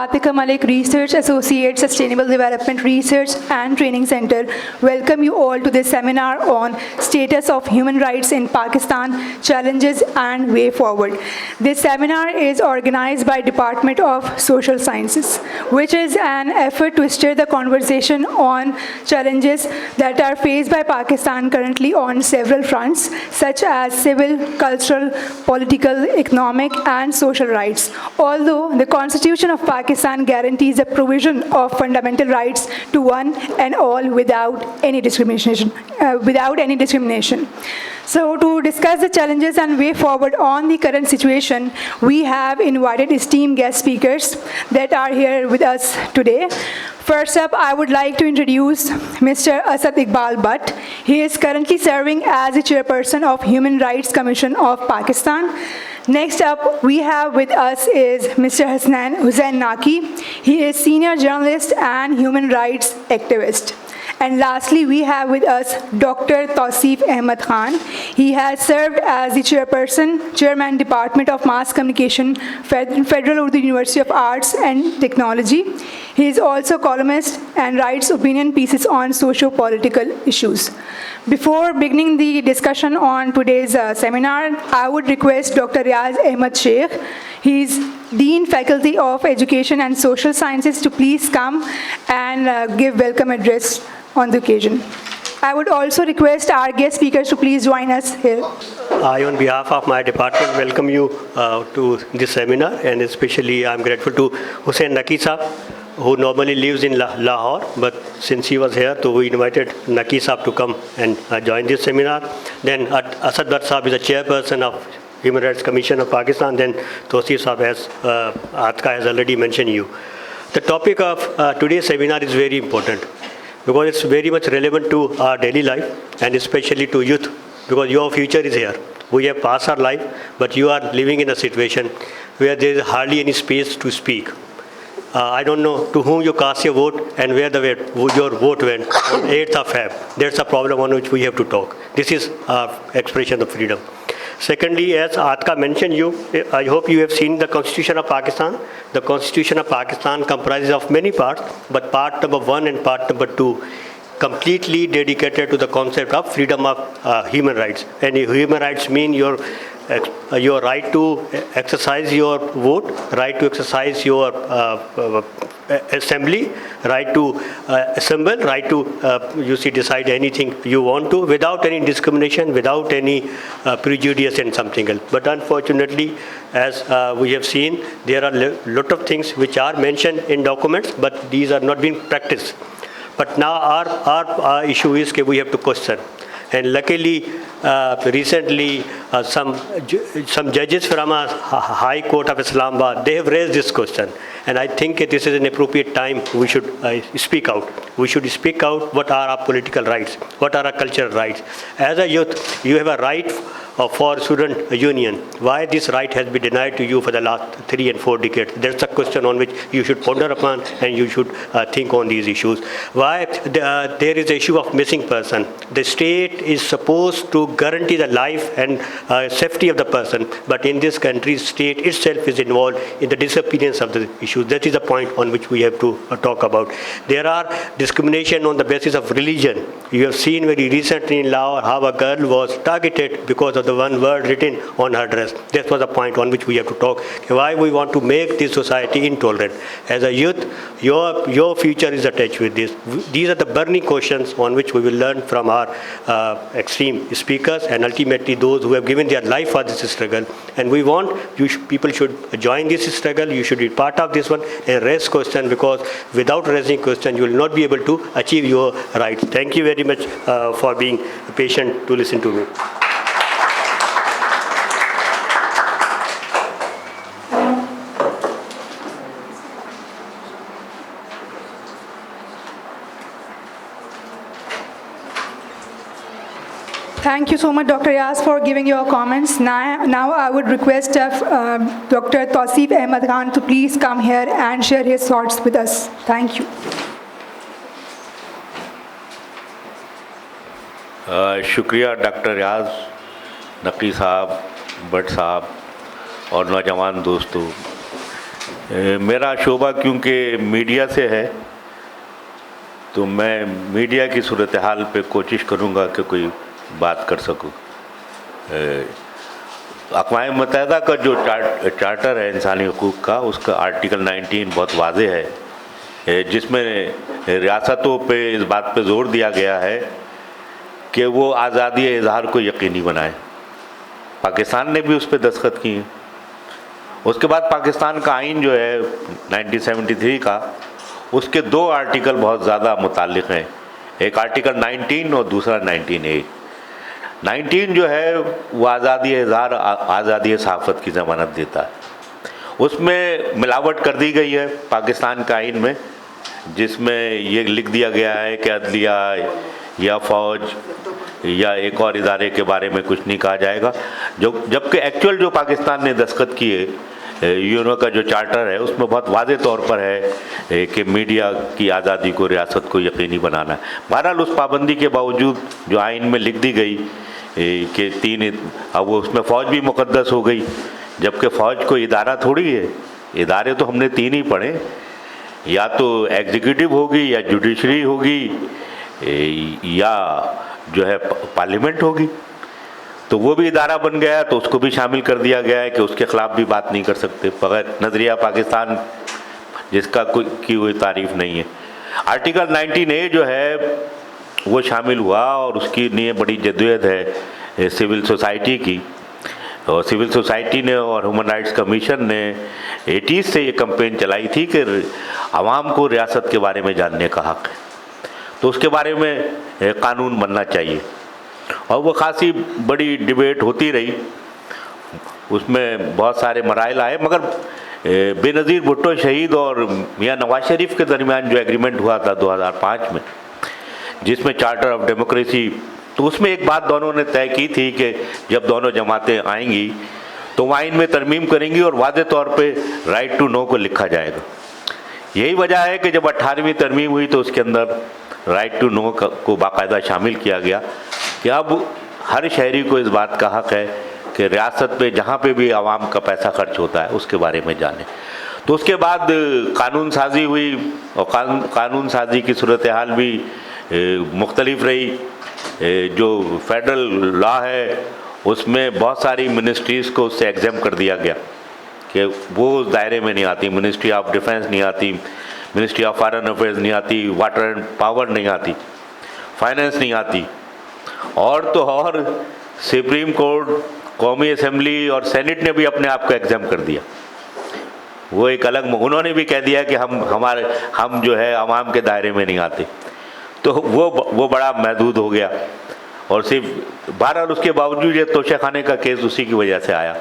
Atika Malik Research Associate Sustainable Development Research and Training Center welcome you all to this seminar on Status of Human Rights in Pakistan, Challenges and Way Forward. This seminar is organized by Department of Social Sciences, which is an effort to stir the conversation on challenges that are faced by Pakistan currently on several fronts, such as civil, cultural, political, economic, and social rights. Although the Constitution of Pakistan guarantees the provision of fundamental rights to one and all without any discrimination. So to discuss the challenges and way forward on the current situation, we have invited esteemed guest speakers that are here with us today. First up, I would like to introduce Mr. Asad Iqbal Butt. He is currently serving as the chairperson of Human Rights Commission of Pakistan. Next up, we have with us is Mr. Hussain Naki. He is senior journalist and human rights activist. And lastly, we have with us Dr. Tausif Ahmed Khan. He has served as the chairman, Department of Mass Communication, Federal Urdu University of Arts and Technology. He is also columnist and writes opinion pieces on socio-political issues. Before beginning the discussion on today's seminar, I would request Dr. Riaz Ahmed Sheikh. He is Dean Faculty of Education and Social Sciences to please come and give welcome address on the occasion. I would also request our guest speakers to please join us here. I, on behalf of my department, welcome you to this seminar, and especially I'm grateful to Hussain Naki Saab, who normally lives in Lahore, but since he was here, so we invited Naki Saab to come and join this seminar. Then Asad Butt Saab is the chairperson of Human Rights Commission of Pakistan. Then Tausif Saab, as Atka has already mentioned you. The topic of today's seminar is very important because it's very much relevant to our daily life and especially to youth, because your future is here. We have passed our life, but you are living in a situation where there is hardly any space to speak. I don't know to whom you cast your vote and where your vote went on 8th of Feb. That's a problem on which we have to talk. This is our expression of freedom. Secondly, as Atka mentioned you, I hope you have seen the Constitution of Pakistan. The Constitution of Pakistan comprises of many parts, but part number 1 and part number 2 completely dedicated to the concept of freedom of human rights. And human rights mean your right to exercise your vote, right to exercise your assembly, right to assemble, right to decide anything you want to without any discrimination, without any prejudice and something else. But unfortunately, as we have seen, there are a lot of things which are mentioned in documents, but these are not being practiced. But now our issue is that we have to question. And luckily, recently, some judges from a High Court of Islamabad, they have raised this question. And I think this is an appropriate time we should speak out. We should speak out what are our political rights, what are our cultural rights. As a youth, you have a right for student union. Why this right has been denied to you for the last 3 and 4 decades? That's a question on which you should ponder upon and you should think on these issues. Why there is the issue of missing person. The state is supposed to guarantee the life and safety of the person, but in this country, state itself is involved in the disappearance of the issues. That is the point on which we have to talk about. There are discrimination on the basis of religion. You have seen very recently in Lahore how a girl was targeted because of the one word written on her dress. That was the point on which we have to talk. Why we want to make this society intolerant. As a youth, your future is attached with this. These are the burning questions on which we will learn from our extreme speakers and ultimately those who have given their life for this struggle. And we want people should join this struggle. You should be part of this one and raise question, because without raising question, you will not be able to achieve your rights. Thank you very much for being patient to listen to me. Thank you so much, Dr. Riaz, for giving your comments. Now I would request Dr. Tausif Ahmed Khan to please come here and share his thoughts with us. Thank you. शुक्रिया doctor रियाज नकी साहब, भट्ट साहब और नौजवान दोस्तों। میرا شعبہ کیونکہ میڈیا سے ہے تو میں میڈیا کی صورتحال پہ کوشش کروں گا کہ کوئی بات کر سکوں. اقوام متحدہ کا جو چارٹر ہے انسانی حقوق کا، اس کا آرٹیکل 19 بہت واضح ہے، جس میں ریاستوں پہ اس بات پہ زور دیا گیا ہے کہ وہ آزادی اظہار کو یقینی بنائیں. پاکستان نے بھی اس پہ دستخط کی ہیں. اس کے بعد پاکستان کا آئین جو ہے 1973 کا، اس کے 2 آرٹیکل بہت زیادہ متعلق ہیں. ایک آرٹیکل 19 اور دوسرا 19A. 19 جو ہے وہ آزادی اظہار، آزادی صحافت کی ضمانت دیتا ہے. اس میں ملاوٹ کر دی گئی ہے پاکستان کے آئین میں، جس میں یہ لکھ دیا گیا ہے کہ عدلیہ یا فوج یا ایک اور ادارے کے بارے میں کچھ نہیں کہا جائے گا، جبکہ ایکچوئل جو پاکستان نے دستخط کیے یونو کا جو چارٹر ہے، اس میں بہت واضح طور پر ہے کہ میڈیا کی آزادی کو، ریاست کو یقینی بنانا ہے. بہرحال اس پابندی کے باوجود جو آئین میں لکھ دی گئی کہ 3، اب وہ اس میں فوج بھی مقدس ہو گئی، جبکہ فوج کوئی ادارہ تھوڑی ہے. ادارے تو ہم نے 3 ہی پڑھے، یا تو ایگزیکٹو ہوگی، یا جوڈیشری ہوگی، یا جو ہے پارلیمنٹ ہوگی. تو وہ بھی ادارہ بن گیا، تو اس کو بھی شامل کر دیا گیا ہے کہ اس کے خلاف بھی بات نہیں کر سکتے بغیر نظریہ پاکستان جس کا کوئی تعریف نہیں ہے. آرٹیکل 19A جو ہے وہ شامل ہوا، اور اس کی لیے بڑی جدوجہد ہے سول سوسائٹی کی. اور سول سوسائٹی نے اور ہیومن رائٹس کمیشن نے 80s سے یہ کمپین چلائی تھی کہ عوام کو ریاست کے بارے میں جاننے کا حق ہے، تو اس کے بارے میں قانون بننا چاہیے. اور وہ خاصی بڑی ڈیبیٹ ہوتی رہی، اس میں بہت سارے مسائل آئے، مگر بے نظیر بھٹو شہید اور میاں نواز شریف کے درمیان جو ایگریمنٹ ہوا تھا 2005 میں، جس میں چارٹر آف ڈیموکریسی، تو اس میں ایک بات دونوں نے طے کی تھی کہ جب دونوں جماعتیں آئیں گی تو وہ آئین میں ترمیم کریں گی اور واضح طور پہ رائٹ ٹو نو کو لکھا جائے گا. یہی وجہ ہے کہ جب 18ویں ترمیم ہوئی تو اس کے اندر رائٹ ٹو نو کو باقاعدہ شامل کیا گیا کہ اب ہر شہری کو اس بات کا حق ہے کہ ریاست پہ جہاں پہ بھی عوام کا پیسہ خرچ ہوتا ہے اس کے بارے میں جانیں. تو اس کے بعد قانون سازی ہوئی، اور قانون سازی کی صورتحال بھی مختلف رہی. جو فیڈرل لا ہے اس میں بہت ساری منسٹریز کو اس سے ایگزیم کر دیا گیا کہ وہ اس دائرے میں نہیں آتی. منسٹری آف ڈیفنس نہیں آتی، منسٹری آف فارن افیئرز نہیں آتی، واٹر اینڈ پاور نہیں آتی، فائنینس نہیں آتی. اور تو اور سپریم کورٹ، قومی اسمبلی اور سینٹ نے بھی اپنے آپ کو ایگزیم کر دیا. وہ ایک الگ، انہوں نے بھی کہہ دیا کہ ہم جو ہے عوام کے دائرے میں نہیں آتے. تو وہ بڑا محدود ہو گیا. اور صرف بہرحال اس کے باوجود یہ توشہ خانے کا کیس اسی کی وجہ سے آیا.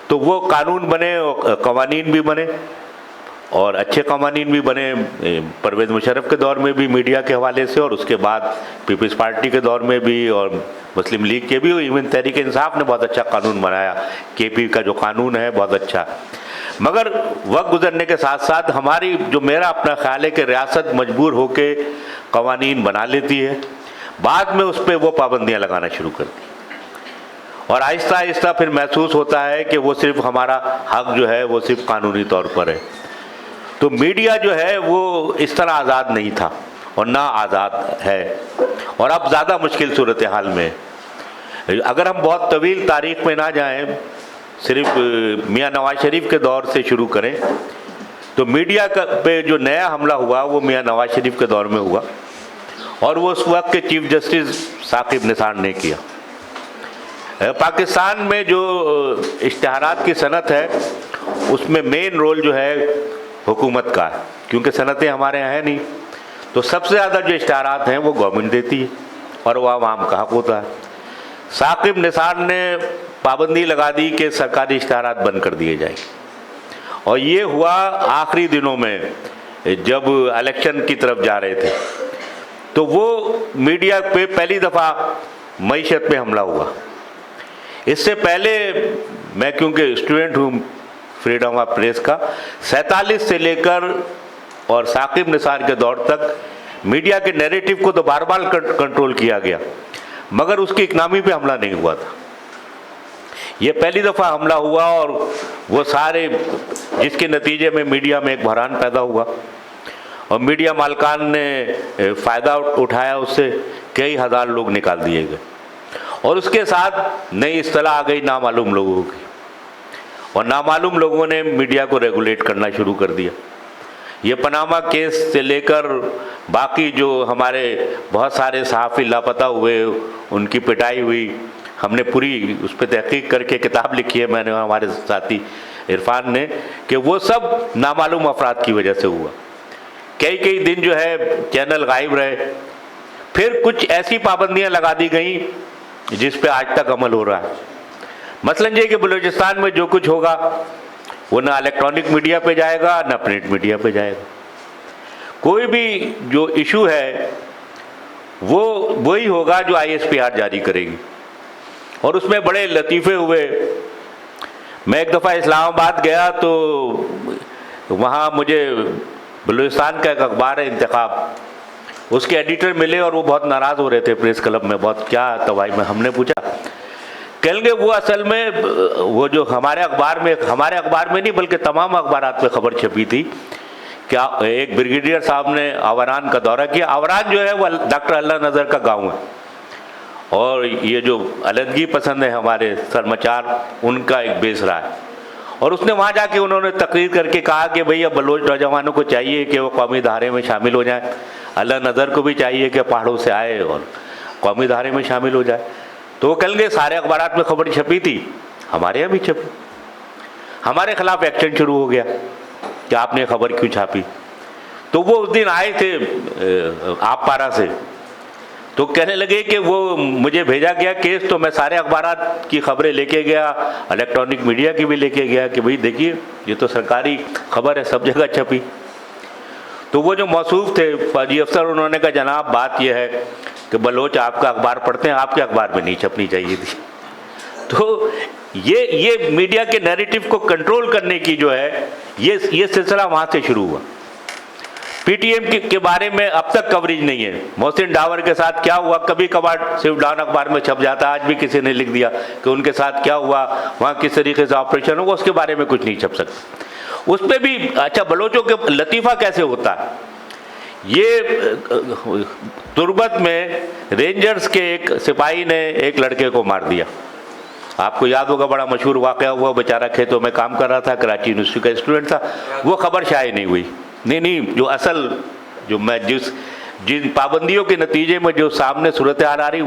تو وہ قانون بنے، قوانین بھی بنے، اور اچھے قوانین بھی بنے. پرویز مشرف کے دور میں بھی میڈیا کے حوالے سے، اور اس کے بعد پیپلز پارٹی کے دور میں بھی، اور مسلم لیگ کے بھی، ایون تحریک انصاف نے بہت اچھا قانون بنایا. KP کا جو قانون ہے بہت اچھا. مگر وقت گزرنے کے ساتھ ساتھ میرا اپنا خیال ہے کہ ریاست مجبور ہو کے قوانین بنا لیتی ہے، بعد میں اس پہ وہ پابندیاں لگانا شروع کرتی، اور آہستہ آہستہ پھر محسوس ہوتا ہے کہ وہ صرف ہمارا حق جو ہے وہ صرف قانونی طور پر ہے. تو میڈیا جو ہے وہ اس طرح آزاد نہیں تھا اور نہ آزاد ہے، اور اب زیادہ مشکل صورتحال میں. اگر ہم بہت طویل تاریخ میں نہ جائیں، صرف میاں نواز شریف کے دور سے شروع کریں، تو میڈیا پہ جو نیا حملہ ہوا وہ میاں نواز شریف کے دور میں ہوا، اور وہ اس وقت کے چیف جسٹس ثاقب نثار نے کیا. پاکستان میں جو اشتہارات کی صنعت ہے اس میں مین رول جو ہے حکومت کا ہے، کیونکہ صنعتیں ہمارے یہاں ہیں نہیں. تو سب سے زیادہ جو اشتہارات ہیں وہ گورنمنٹ دیتی ہے اور وہ عوام کا حق ہوتا ہے. ثاقب نثار نے پابندی لگا دی کہ سرکاری اشتہارات بند کر دیے جائیں، اور یہ ہوا آخری دنوں میں جب الیکشن کی طرف جا رہے تھے. تو وہ میڈیا پہ پہلی دفعہ معیشت پہ حملہ ہوا. اس سے پہلے میں کیونکہ اسٹوڈنٹ ہوں فریڈم آف پریس کا، 47 سے لے کر اور ثاقب نثار کے دور تک میڈیا کے نیریٹو کو تو بار بار کنٹرول کیا گیا، مگر اس کی اکنامی پہ حملہ نہیں ہوا تھا. یہ پہلی دفعہ حملہ ہوا، اور وہ سارے جس کے نتیجے میں میڈیا میں ایک بحران پیدا ہوا اور میڈیا مالکان نے فائدہ اٹھایا، اس سے کئی ہزار لوگ نکال دیے گئے اور اس کے ساتھ نئی اصطلاح آ گئی نامعلوم لوگوں کی، اور نامعلوم لوگوں نے میڈیا کو ریگولیٹ کرنا شروع کر دیا۔ یہ پاناما کیس سے لے کر باقی جو ہمارے بہت سارے صحافی لاپتہ ہوئے، ان کی پٹائی ہوئی، ہم نے پوری اس پہ تحقیق کر کے کتاب لکھی ہے میں نے، ہمارے ساتھی عرفان نے، کہ وہ سب نامعلوم افراد کی وجہ سے ہوا۔ کئی دن جو ہے چینل غائب رہے، پھر کچھ ایسی پابندیاں لگا دی گئیں جس پہ آج تک عمل ہو رہا ہے۔ مثلاً یہ کہ بلوچستان میں جو کچھ ہوگا وہ نہ الیکٹرانک میڈیا پہ جائے گا نہ پرنٹ میڈیا پہ جائے گا۔ کوئی بھی جو ایشو ہے وہ وہی ہوگا جو ISPR جاری کرے گی، اور اس میں بڑے لطیفے ہوئے۔ میں ایک دفعہ اسلام آباد گیا تو وہاں مجھے بلوچستان کا ایک اخبار ہے انتخاب، اس کے ایڈیٹر ملے اور وہ بہت ناراض ہو رہے تھے پریس کلب میں، بہت کیا توائی میں۔ ہم نے پوچھا، کہیں گے وہ اصل میں وہ جو ہمارے اخبار میں نہیں بلکہ تمام اخبارات میں خبر چھپی تھی کہ ایک بریگیڈیئر صاحب نے آوران کا دورہ کیا۔ آوران جو ہے وہ ڈاکٹر اللہ نظر کا گاؤں ہے، اور یہ جو علیحدگی پسند ہے ہمارے سرمچار، ان کا ایک بیس رہا ہے، اور اس نے وہاں جا کے انہوں نے تقریر کر کے کہا کہ بھئی اب بلوچ نوجوانوں کو چاہیے کہ وہ قومی دھارے میں شامل ہو جائیں، اللہ نظر کو بھی چاہیے کہ پہاڑوں سے آئے اور قومی دھارے میں شامل ہو جائے۔ تو وہ کہیں گے سارے اخبارات میں خبر چھپی تھی، ہمارے یہاں بھی چھپی، ہمارے خلاف ایکشن شروع ہو گیا کہ آپ نے خبر کیوں چھاپی۔ تو وہ اس دن آئے تھے آپ پارا سے، تو کہنے لگے کہ وہ مجھے بھیجا گیا کیس، تو میں سارے اخبارات کی خبریں لے کے گیا، الیکٹرانک میڈیا کی بھی لے کے گیا کہ بھئی دیکھیے یہ تو سرکاری خبر ہے، سب جگہ چھپی۔ تو وہ جو موصوف تھے فوجی افسر، انہوں نے کہا جناب بات یہ ہے کہ بلوچ آپ کا اخبار پڑھتے ہیں، آپ کے اخبار میں نہیں چھپنی چاہیے تھی۔ تو یہ میڈیا کے نیریٹو کو کنٹرول کرنے کی جو ہے یہ سلسلہ وہاں سے شروع ہوا۔ پی ٹی ایم کے بارے میں اب تک کوریج نہیں ہے۔ محسن ڈاور کے ساتھ کیا ہوا کبھی کبھار صرف ڈان اخبار میں چھپ جاتا، آج بھی کسی نے لکھ دیا کہ ان کے ساتھ کیا ہوا، وہاں کس طریقے سے آپریشن ہوا، اس کے بارے میں کچھ نہیں چھپ سکتا۔ اس پہ بھی اچھا بلوچوں کے لطیفہ کیسے ہوتا ہے، یہ تربت میں رینجرز کے ایک سپاہی نے ایک لڑکے کو مار دیا۔ آپ کو یاد ہوگا بڑا مشہور واقعہ ہوا، بیچارہ کھیتوں میں کام کر رہا تھا، کراچی یونیورسٹی کا اسٹوڈنٹ تھا، وہ خبر شائع نہیں ہوئی۔ نہیں جو اصل جو میں جن پابندیوں کے نتیجے میں جو سامنے صورتحال آ رہی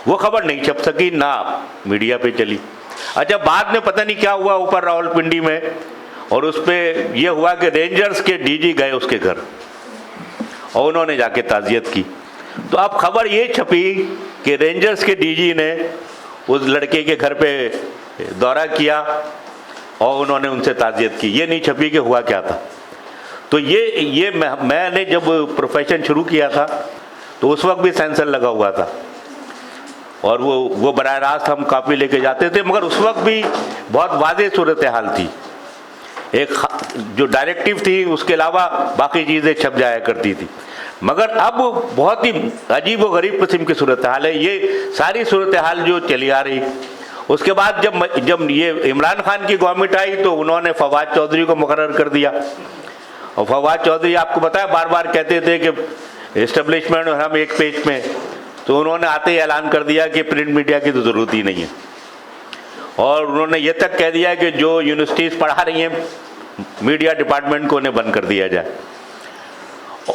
وہ خبر نہیں چھپ سکی، نہ میڈیا پہ چلی۔ اچھا بعد میں پتہ نہیں کیا ہوا اوپر راولپنڈی میں، اور اس پہ یہ ہوا کہ رینجرز کے ڈی جی گئے اس کے گھر اور انہوں نے جا کے تعزیت کی۔ تو اب خبر یہ چھپی کہ رینجرز کے ڈی جی نے اس لڑکے کے گھر پہ دورہ کیا اور انہوں نے ان سے تعزیت کی، یہ نہیں چھپی کہ ہوا کیا تھا۔ تو یہ میں نے جب پروفیشن شروع کیا تھا تو اس وقت بھی سینسر لگا ہوا تھا، اور وہ براہ راست ہم کاپی لے کے جاتے تھے، مگر اس وقت بھی بہت واضح صورتحال تھی، ایک جو ڈائریکٹیو تھی اس کے علاوہ باقی چیزیں چھپ جایا کرتی تھی۔ مگر اب بہت ہی عجیب و غریب قسم کی صورتحال ہے، یہ ساری صورتحال جو چلی آ رہی۔ اس کے بعد جب یہ عمران خان کی گورنمنٹ آئی تو انہوں نے فواد چودھری کو مقرر کر دیا، اور فواد چودھری آپ کو پتا ہے بار بار کہتے تھے کہ اسٹیبلشمنٹ اور ہم ایک پیج میں، تو انہوں نے آتے ہی اعلان کر دیا کہ پرنٹ میڈیا کی تو ضرورت ہی نہیں ہے، اور انہوں نے یہ تک کہہ دیا کہ جو یونیورسٹیز پڑھا رہی ہیں میڈیا ڈپارٹمنٹ کو انہیں بند کر دیا جائے۔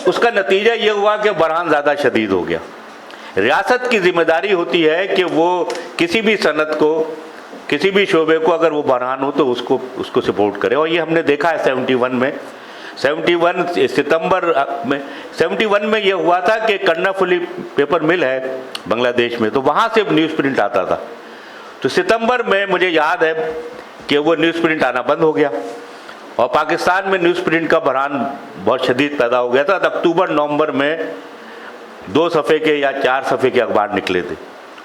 اس کا نتیجہ یہ ہوا کہ بحران زیادہ شدید ہو گیا۔ ریاست کی ذمہ داری ہوتی ہے کہ وہ کسی بھی صنعت کو، کسی بھی شعبے کو اگر وہ بحران ہو تو اس کو سپورٹ کرے، اور یہ ہم نے دیکھا ہے 71 ستمبر میں 71 میں یہ ہوا تھا کہ کرنافلی پیپر مل ہے بنگلہ دیش میں، تو وہاں سے نیوز پرنٹ آتا تھا، تو ستمبر میں مجھے یاد ہے کہ وہ نیوز پرنٹ آنا بند ہو گیا، اور پاکستان میں نیوز پرنٹ کا بحران بہت شدید پیدا ہو گیا تھا۔ اکتوبر نومبر میں 2 صفحے کے یا 4 صفحے کے اخبار نکلے تھے،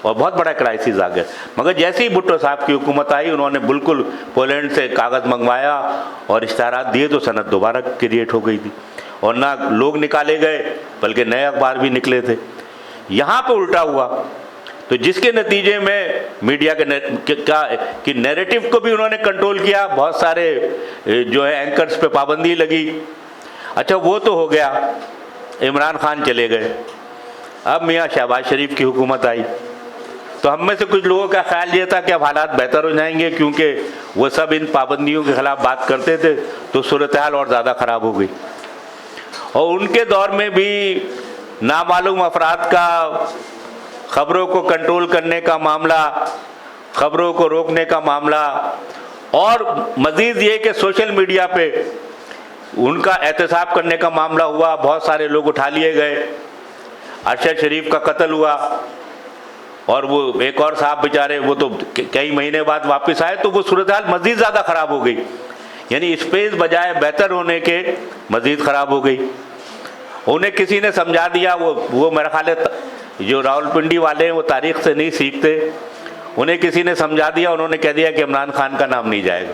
اور بہت بڑا کرائسس آ گیا۔ مگر جیسے ہی بھٹو صاحب کی حکومت آئی، انہوں نے بالکل پولینڈ سے کاغذ منگوایا اور اشتہارات دیے، تو صنعت دوبارہ کریٹ ہو گئی تھی، اور نہ لوگ نکالے گئے بلکہ نئے اخبار بھی نکلے تھے۔ یہاں پہ الٹا ہوا، تو جس کے نتیجے میں میڈیا کی نیریٹو کو بھی انہوں نے کنٹرول کیا، بہت سارے جو ہے اینکرز پہ پابندی لگی۔ اچھا وہ تو ہو گیا، عمران خان چلے گئے، اب میاں شہباز شریف کی حکومت آئی، تو ہم میں سے کچھ لوگوں کا خیال یہ تھا کہ اب حالات بہتر ہو جائیں گے، کیونکہ وہ سب ان پابندیوں کے خلاف بات کرتے تھے، تو صورتحال اور زیادہ خراب ہو گئی۔ اور ان کے دور میں بھی نامعلوم افراد کا خبروں کو کنٹرول کرنے کا معاملہ، خبروں کو روکنے کا معاملہ، اور مزید یہ کہ سوشل میڈیا پہ ان کا احتساب کرنے کا معاملہ ہوا، بہت سارے لوگ اٹھا لیے گئے، ارشد شریف کا قتل ہوا، اور وہ ایک اور صاحب بیچارے وہ تو کئی مہینے بعد واپس آئے، تو وہ صورتحال مزید زیادہ خراب ہو گئی، یعنی اسپیس بجائے بہتر ہونے کے مزید خراب ہو گئی۔ انہیں کسی نے سمجھا دیا، وہ میرا خیال ہے جو راولپنڈی والے ہیں وہ تاریخ سے نہیں سیکھتے، انہیں کسی نے سمجھا دیا، انہوں نے کہہ دیا کہ عمران خان کا نام نہیں جائے گا۔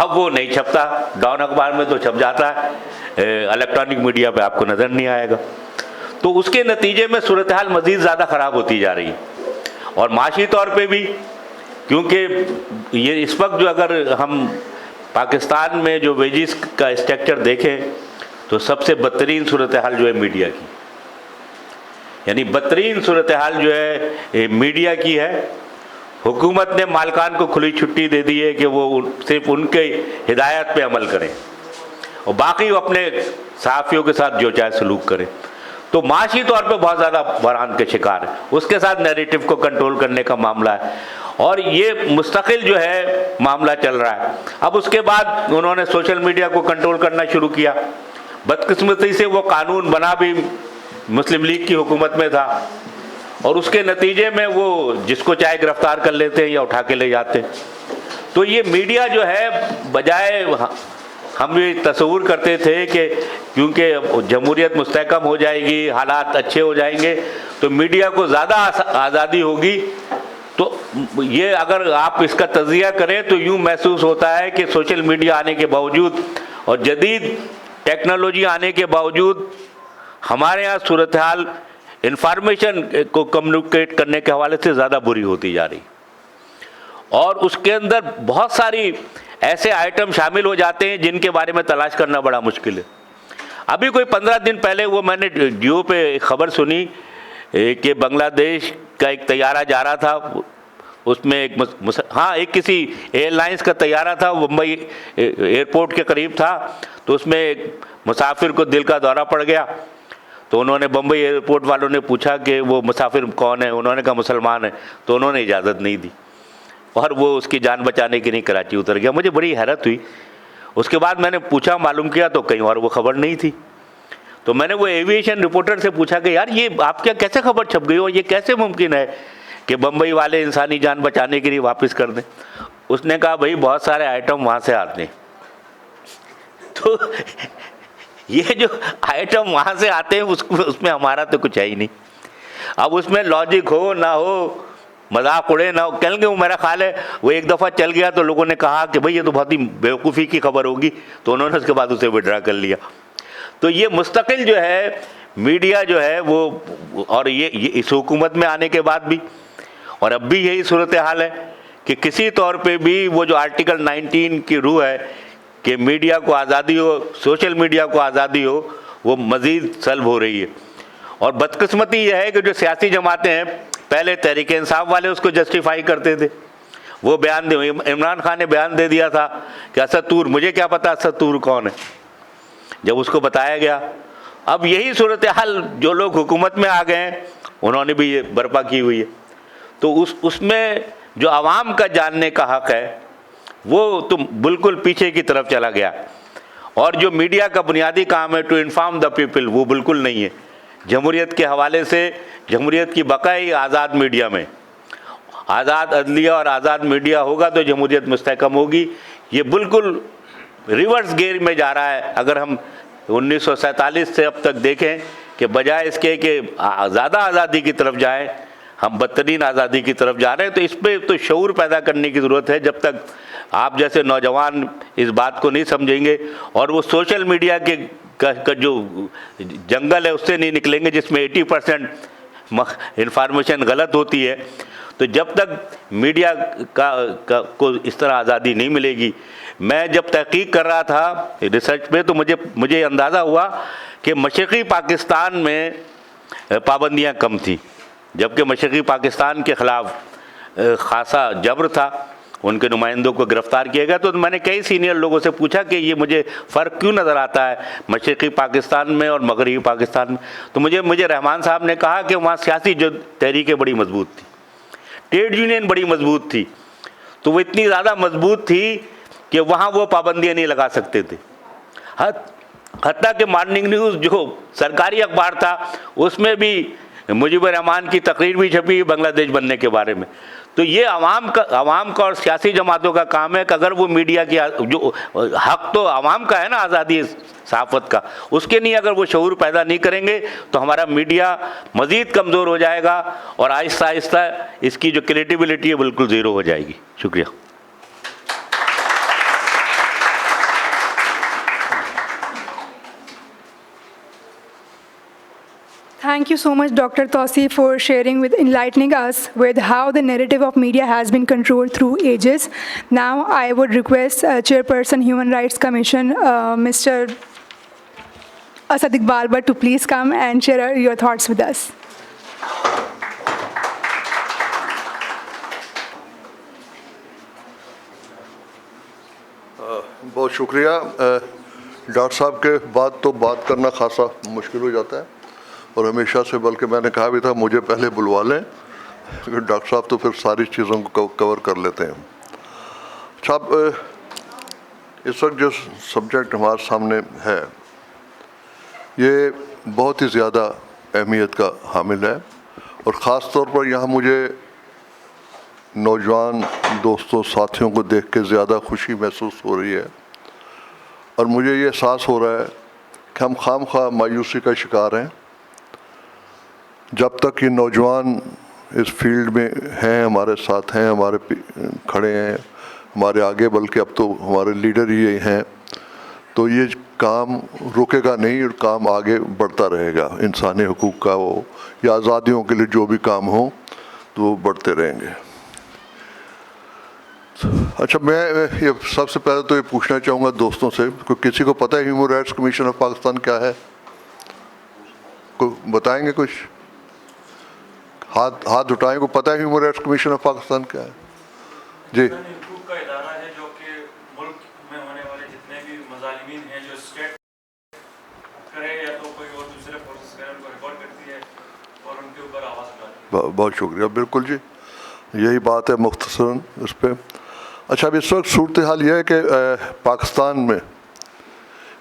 اب وہ نہیں چھپتا، ڈان اخبار میں تو چھپ جاتا ہے، الیکٹرانک میڈیا پہ آپ کو نظر نہیں آئے گا۔ تو اس کے نتیجے میں صورتحال مزید زیادہ خراب ہوتی جا رہی ہے، اور معاشی طور پہ بھی، کیونکہ یہ اس وقت جو اگر ہم پاکستان میں جو ویجز کا اسٹرکچر دیکھیں تو سب سے بدترین صورتحال جو ہے میڈیا کی، یعنی بدترین صورتحال جو ہے میڈیا کی ہے۔ حکومت نے مالکان کو کھلی چھٹی دے دی ہے کہ وہ صرف ان کے ہدایت پہ عمل کریں، اور باقی وہ اپنے صحافیوں کے ساتھ جو چاہے سلوک کریں، تو معاشی طور پہ بہت زیادہ بحران کے شکار ہے۔ اس کے ساتھ نیریٹو کو کنٹرول کرنے کا معاملہ ہے، اور یہ مستقل جو ہے معاملہ چل رہا ہے۔ اب اس کے بعد انہوں نے سوشل میڈیا کو کنٹرول کرنا شروع کیا، بدقسمتی سے وہ قانون بنا بھی مسلم لیگ کی حکومت میں تھا، اور اس کے نتیجے میں وہ جس کو چاہے گرفتار کر لیتے ہیں یا اٹھا کے لے جاتے ہیں۔ تو یہ میڈیا جو ہے، بجائے ہم یہ تصور کرتے تھے کہ کیونکہ جمہوریت مستحکم ہو جائے گی، حالات اچھے ہو جائیں گے، تو میڈیا کو زیادہ آزادی ہوگی، تو یہ اگر آپ اس کا تجزیہ کریں تو یوں محسوس ہوتا ہے کہ سوشل میڈیا آنے کے باوجود اور جدید ٹیکنالوجی آنے کے باوجود ہمارے یہاں صورتحال انفارمیشن کو کمیونیکیٹ کرنے کے حوالے سے زیادہ بری ہوتی جا رہی، اور اس کے اندر بہت ساری ایسے آئٹم شامل ہو جاتے ہیں جن کے بارے میں تلاش کرنا بڑا مشکل ہے۔ ابھی کوئی 15 دن پہلے وہ میں نے جیو پہ ایک خبر سنی کہ بنگلہ دیش کا ایک طیارہ جا رہا تھا، اس میں ایک کسی ایئر لائنس کا طیارہ تھا، ممبئی ایئرپورٹ کے قریب تھا، تو اس میں ایک مسافر کو دل کا دورہ پڑ گیا، تو انہوں نے بمبئی ایئرپورٹ والوں نے پوچھا کہ وہ مسافر کون ہے، انہوں نے کہا مسلمان ہے، تو انہوں نے اجازت نہیں دی، اور وہ اس کی جان بچانے کے لیے کراچی اتر گیا۔ مجھے بڑی حیرت ہوئی، اس کے بعد میں نے پوچھا، معلوم کیا تو کہیں اور وہ خبر نہیں تھی، تو میں نے وہ ایویشن رپورٹر سے پوچھا کہ یار یہ آپ کیا کیسے خبر چھپ گئی ہو، یہ کیسے ممکن ہے کہ بمبئی والے انسانی جان بچانے کے لیے واپس کر دیں؟ اس نے کہا بھائی بہت سارے آئٹم وہاں سے آتے ہیں، تو یہ جو آئٹم وہاں سے آتے ہیں اس میں ہمارا تو کچھ ہے ہی نہیں۔ اب اس میں لاجک ہو نہ ہو، مذاق اڑے نہ ہو، کہیں گے وہ میرا خیال ہے وہ ایک دفعہ چل گیا تو لوگوں نے کہا کہ بھئی یہ تو بہت ہی بیوقوفی کی خبر ہوگی، تو انہوں نے اس کے بعد اسے وڈرا کر لیا۔ تو یہ مستقل جو ہے میڈیا جو ہے وہ، اور یہ اس حکومت میں آنے کے بعد بھی، اور اب بھی یہی صورتحال ہے کہ کسی طور پہ بھی وہ جو آرٹیکل 19 کی روح ہے کہ میڈیا کو آزادی ہو، سوشل میڈیا کو آزادی ہو، وہ مزید سلب ہو رہی ہے۔ اور بدقسمتی یہ ہے کہ جو سیاسی جماعتیں ہیں، پہلے تحریک انصاف والے اس کو جسٹیفائی کرتے تھے، وہ بیان دے، عمران خان نے بیان دے دیا تھا کہ اسد طور، مجھے کیا پتا اسد طور کون ہے، جب اس کو بتایا گیا۔ اب یہی صورتحال جو لوگ حکومت میں آ گئے ہیں انہوں نے بھی یہ برپا کی ہوئی ہے، تو اس میں جو عوام کا جاننے کا حق ہے وہ تو بالکل پیچھے کی طرف چلا گیا، اور جو میڈیا کا بنیادی کام ہے ٹو انفارم دا پیپل، وہ بالکل نہیں ہے۔ جمہوریت کے حوالے سے، جمہوریت کی بقائی آزاد میڈیا میں، آزاد عدلیہ اور آزاد میڈیا ہوگا تو جمہوریت مستحکم ہوگی۔ یہ بالکل ریورس گیئر میں جا رہا ہے۔ اگر ہم 1947 سے اب تک دیکھیں کہ بجائے اس کے کہ زیادہ آزادی کی طرف جائیں، ہم بدترین آزادی کی طرف جا رہے ہیں۔ تو اس پہ تو شعور پیدا کرنے کی ضرورت ہے۔ جب تک آپ جیسے نوجوان اس بات کو نہیں سمجھیں گے اور وہ سوشل میڈیا کا جو جنگل ہے اس سے نہیں نکلیں گے، جس میں 80% انفارمیشن غلط ہوتی ہے. تو جب تک میڈیا کو اس طرح آزادی نہیں ملے گی. میں جب تحقیق کر رہا تھا ریسرچ پہ تو مجھے اندازہ ہوا کہ مشرقی پاکستان میں پابندیاں کم تھیں، جبکہ مشرقی پاکستان کے خلاف خاصا جبر تھا، ان کے نمائندوں کو گرفتار کیا گیا. تو میں نے کئی سینئر لوگوں سے پوچھا کہ یہ مجھے فرق کیوں نظر آتا ہے مشرقی پاکستان میں اور مغربی پاکستان میں. تو مجھے رحمان صاحب نے کہا کہ وہاں سیاسی جو تحریکیں بڑی مضبوط تھی، ٹریڈ یونین بڑی مضبوط تھی. تو وہ اتنی زیادہ مضبوط تھی کہ وہاں وہ پابندیاں نہیں لگا سکتے تھے. حتیٰ کہ مارننگ نیوز جو سرکاری اخبار تھا اس میں بھی مجیب الرحمان کی تقریر بھی چھپی بنگلہ دیش بننے کے بارے میں. تو یہ عوام کا اور سیاسی جماعتوں کا کام ہے کہ اگر وہ میڈیا کی جو حق تو عوام کا ہے نا، آزادی صحافت کا، اس کے لیے اگر وہ شعور پیدا نہیں کریں گے تو ہمارا میڈیا مزید کمزور ہو جائے گا اور آہستہ آہستہ اس کی جو کریڈیبلٹی ہے بالکل زیرو ہو جائے گی. شکریہ. Thank you so much, Dr. Tauseef, for sharing enlightening us with how the narrative of media has been controlled through ages. Now, I would request Chairperson Human Rights Commission, Mr. Asad Iqbal Bhatt, to please come and share your thoughts with us. بہت شکریہ. Doctor صاحب کے بعد تو بات کرنا خاصا مشکل ہو جاتا ہے، اور ہمیشہ سے، بلکہ میں نے کہا بھی تھا مجھے پہلے بلوا لیں، ڈاکٹر صاحب تو پھر ساری چیزوں کو کور کر لیتے ہیں. صاحب، اس وقت جو سبجیکٹ ہمارے سامنے ہے یہ بہت ہی زیادہ اہمیت کا حامل ہے، اور خاص طور پر یہاں مجھے نوجوان دوستوں ساتھیوں کو دیکھ کے زیادہ خوشی محسوس ہو رہی ہے، اور مجھے یہ احساس ہو رہا ہے کہ ہم خام خواہ مایوسی کا شکار ہیں. جب تک یہ نوجوان اس فیلڈ میں ہیں، ہمارے ساتھ ہیں، ہمارے کھڑے ہیں، ہمارے آگے، بلکہ اب تو ہمارے لیڈر ہی ہیں، تو یہ کام رکے گا نہیں، اور کام آگے بڑھتا رہے گا. انسانی حقوق کا ہو یا آزادیوں کے لیے جو بھی کام ہو تو وہ بڑھتے رہیں گے. اچھا، میں یہ سب سے پہلے تو یہ پوچھنا چاہوں گا دوستوں سے، کسی کو پتہ ہے human rights commission of Pakistan کیا ہے؟ کوئی بتائیں گے کچھ؟ ہاتھ اٹھائیں. کو پتہ ہے human rights commission of Pakistan کیا ہے؟ جی. حقوق کا ادارہ ہے جو کہ ملک میں ہونے والے جتنے بھی مظالمین ہیں جو اسٹیٹ کرے یا تو کوئی اور دوسرے فورسز کرے ان کو ریکارڈ کرتی ہے اور ان کے اوپر آواز اٹھاتی ہے. بہت شکریہ. بالکل جی، یہی بات ہے مختصراً اس پہ. اچھا، اب اس وقت صورتحال یہ ہے کہ پاکستان میں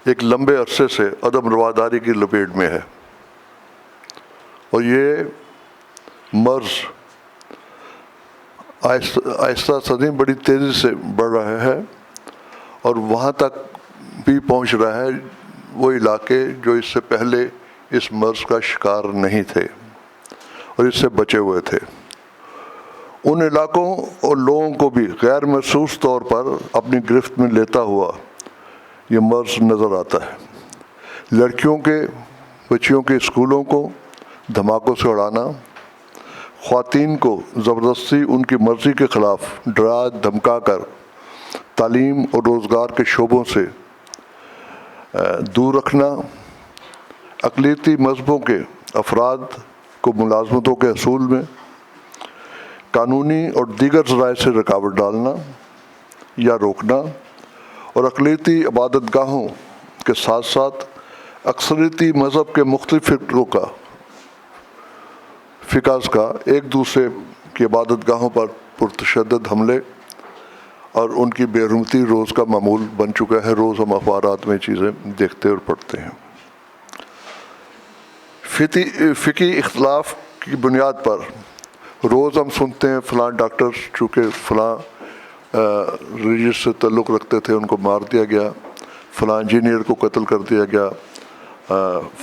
ایک لمبے عرصے سے عدم رواداری کی لپیٹ میں ہے، اور یہ مرض آہستہ صدی بڑی تیزی سے بڑھ رہا ہے، اور وہاں تک بھی پہنچ رہا ہے وہ علاقے جو اس سے پہلے اس مرض کا شکار نہیں تھے اور اس سے بچے ہوئے تھے. ان علاقوں اور لوگوں کو بھی غیر محسوس طور پر اپنی گرفت میں لیتا ہوا یہ مرض نظر آتا ہے. لڑکیوں کے، بچیوں کے اسکولوں کو دھماکوں سے اڑانا، خواتین کو زبردستی ان کی مرضی کے خلاف ڈرا دھمکا کر تعلیم اور روزگار کے شعبوں سے دور رکھنا، اقلیتی مذہبوں کے افراد کو ملازمتوں کے حصول میں قانونی اور دیگر ذرائع سے رکاوٹ ڈالنا یا روکنا، اور اقلیتی عبادت گاہوں کے ساتھ ساتھ اکثریتی مذہب کے مختلف فقاز کا ایک دوسرے کی عبادت گاہوں پر پرتشدد حملے اور ان کی بے حرمتی روز کا معمول بن چکا ہے. روز ہم اخبارات میں چیزیں دیکھتے اور پڑھتے ہیں. فقہی اختلاف کی بنیاد پر روز ہم سنتے ہیں فلاں ڈاکٹر چونکہ فلاں ریلیجس سے تعلق رکھتے تھے ان کو مار دیا گیا، فلاں انجینئر کو قتل کر دیا گیا،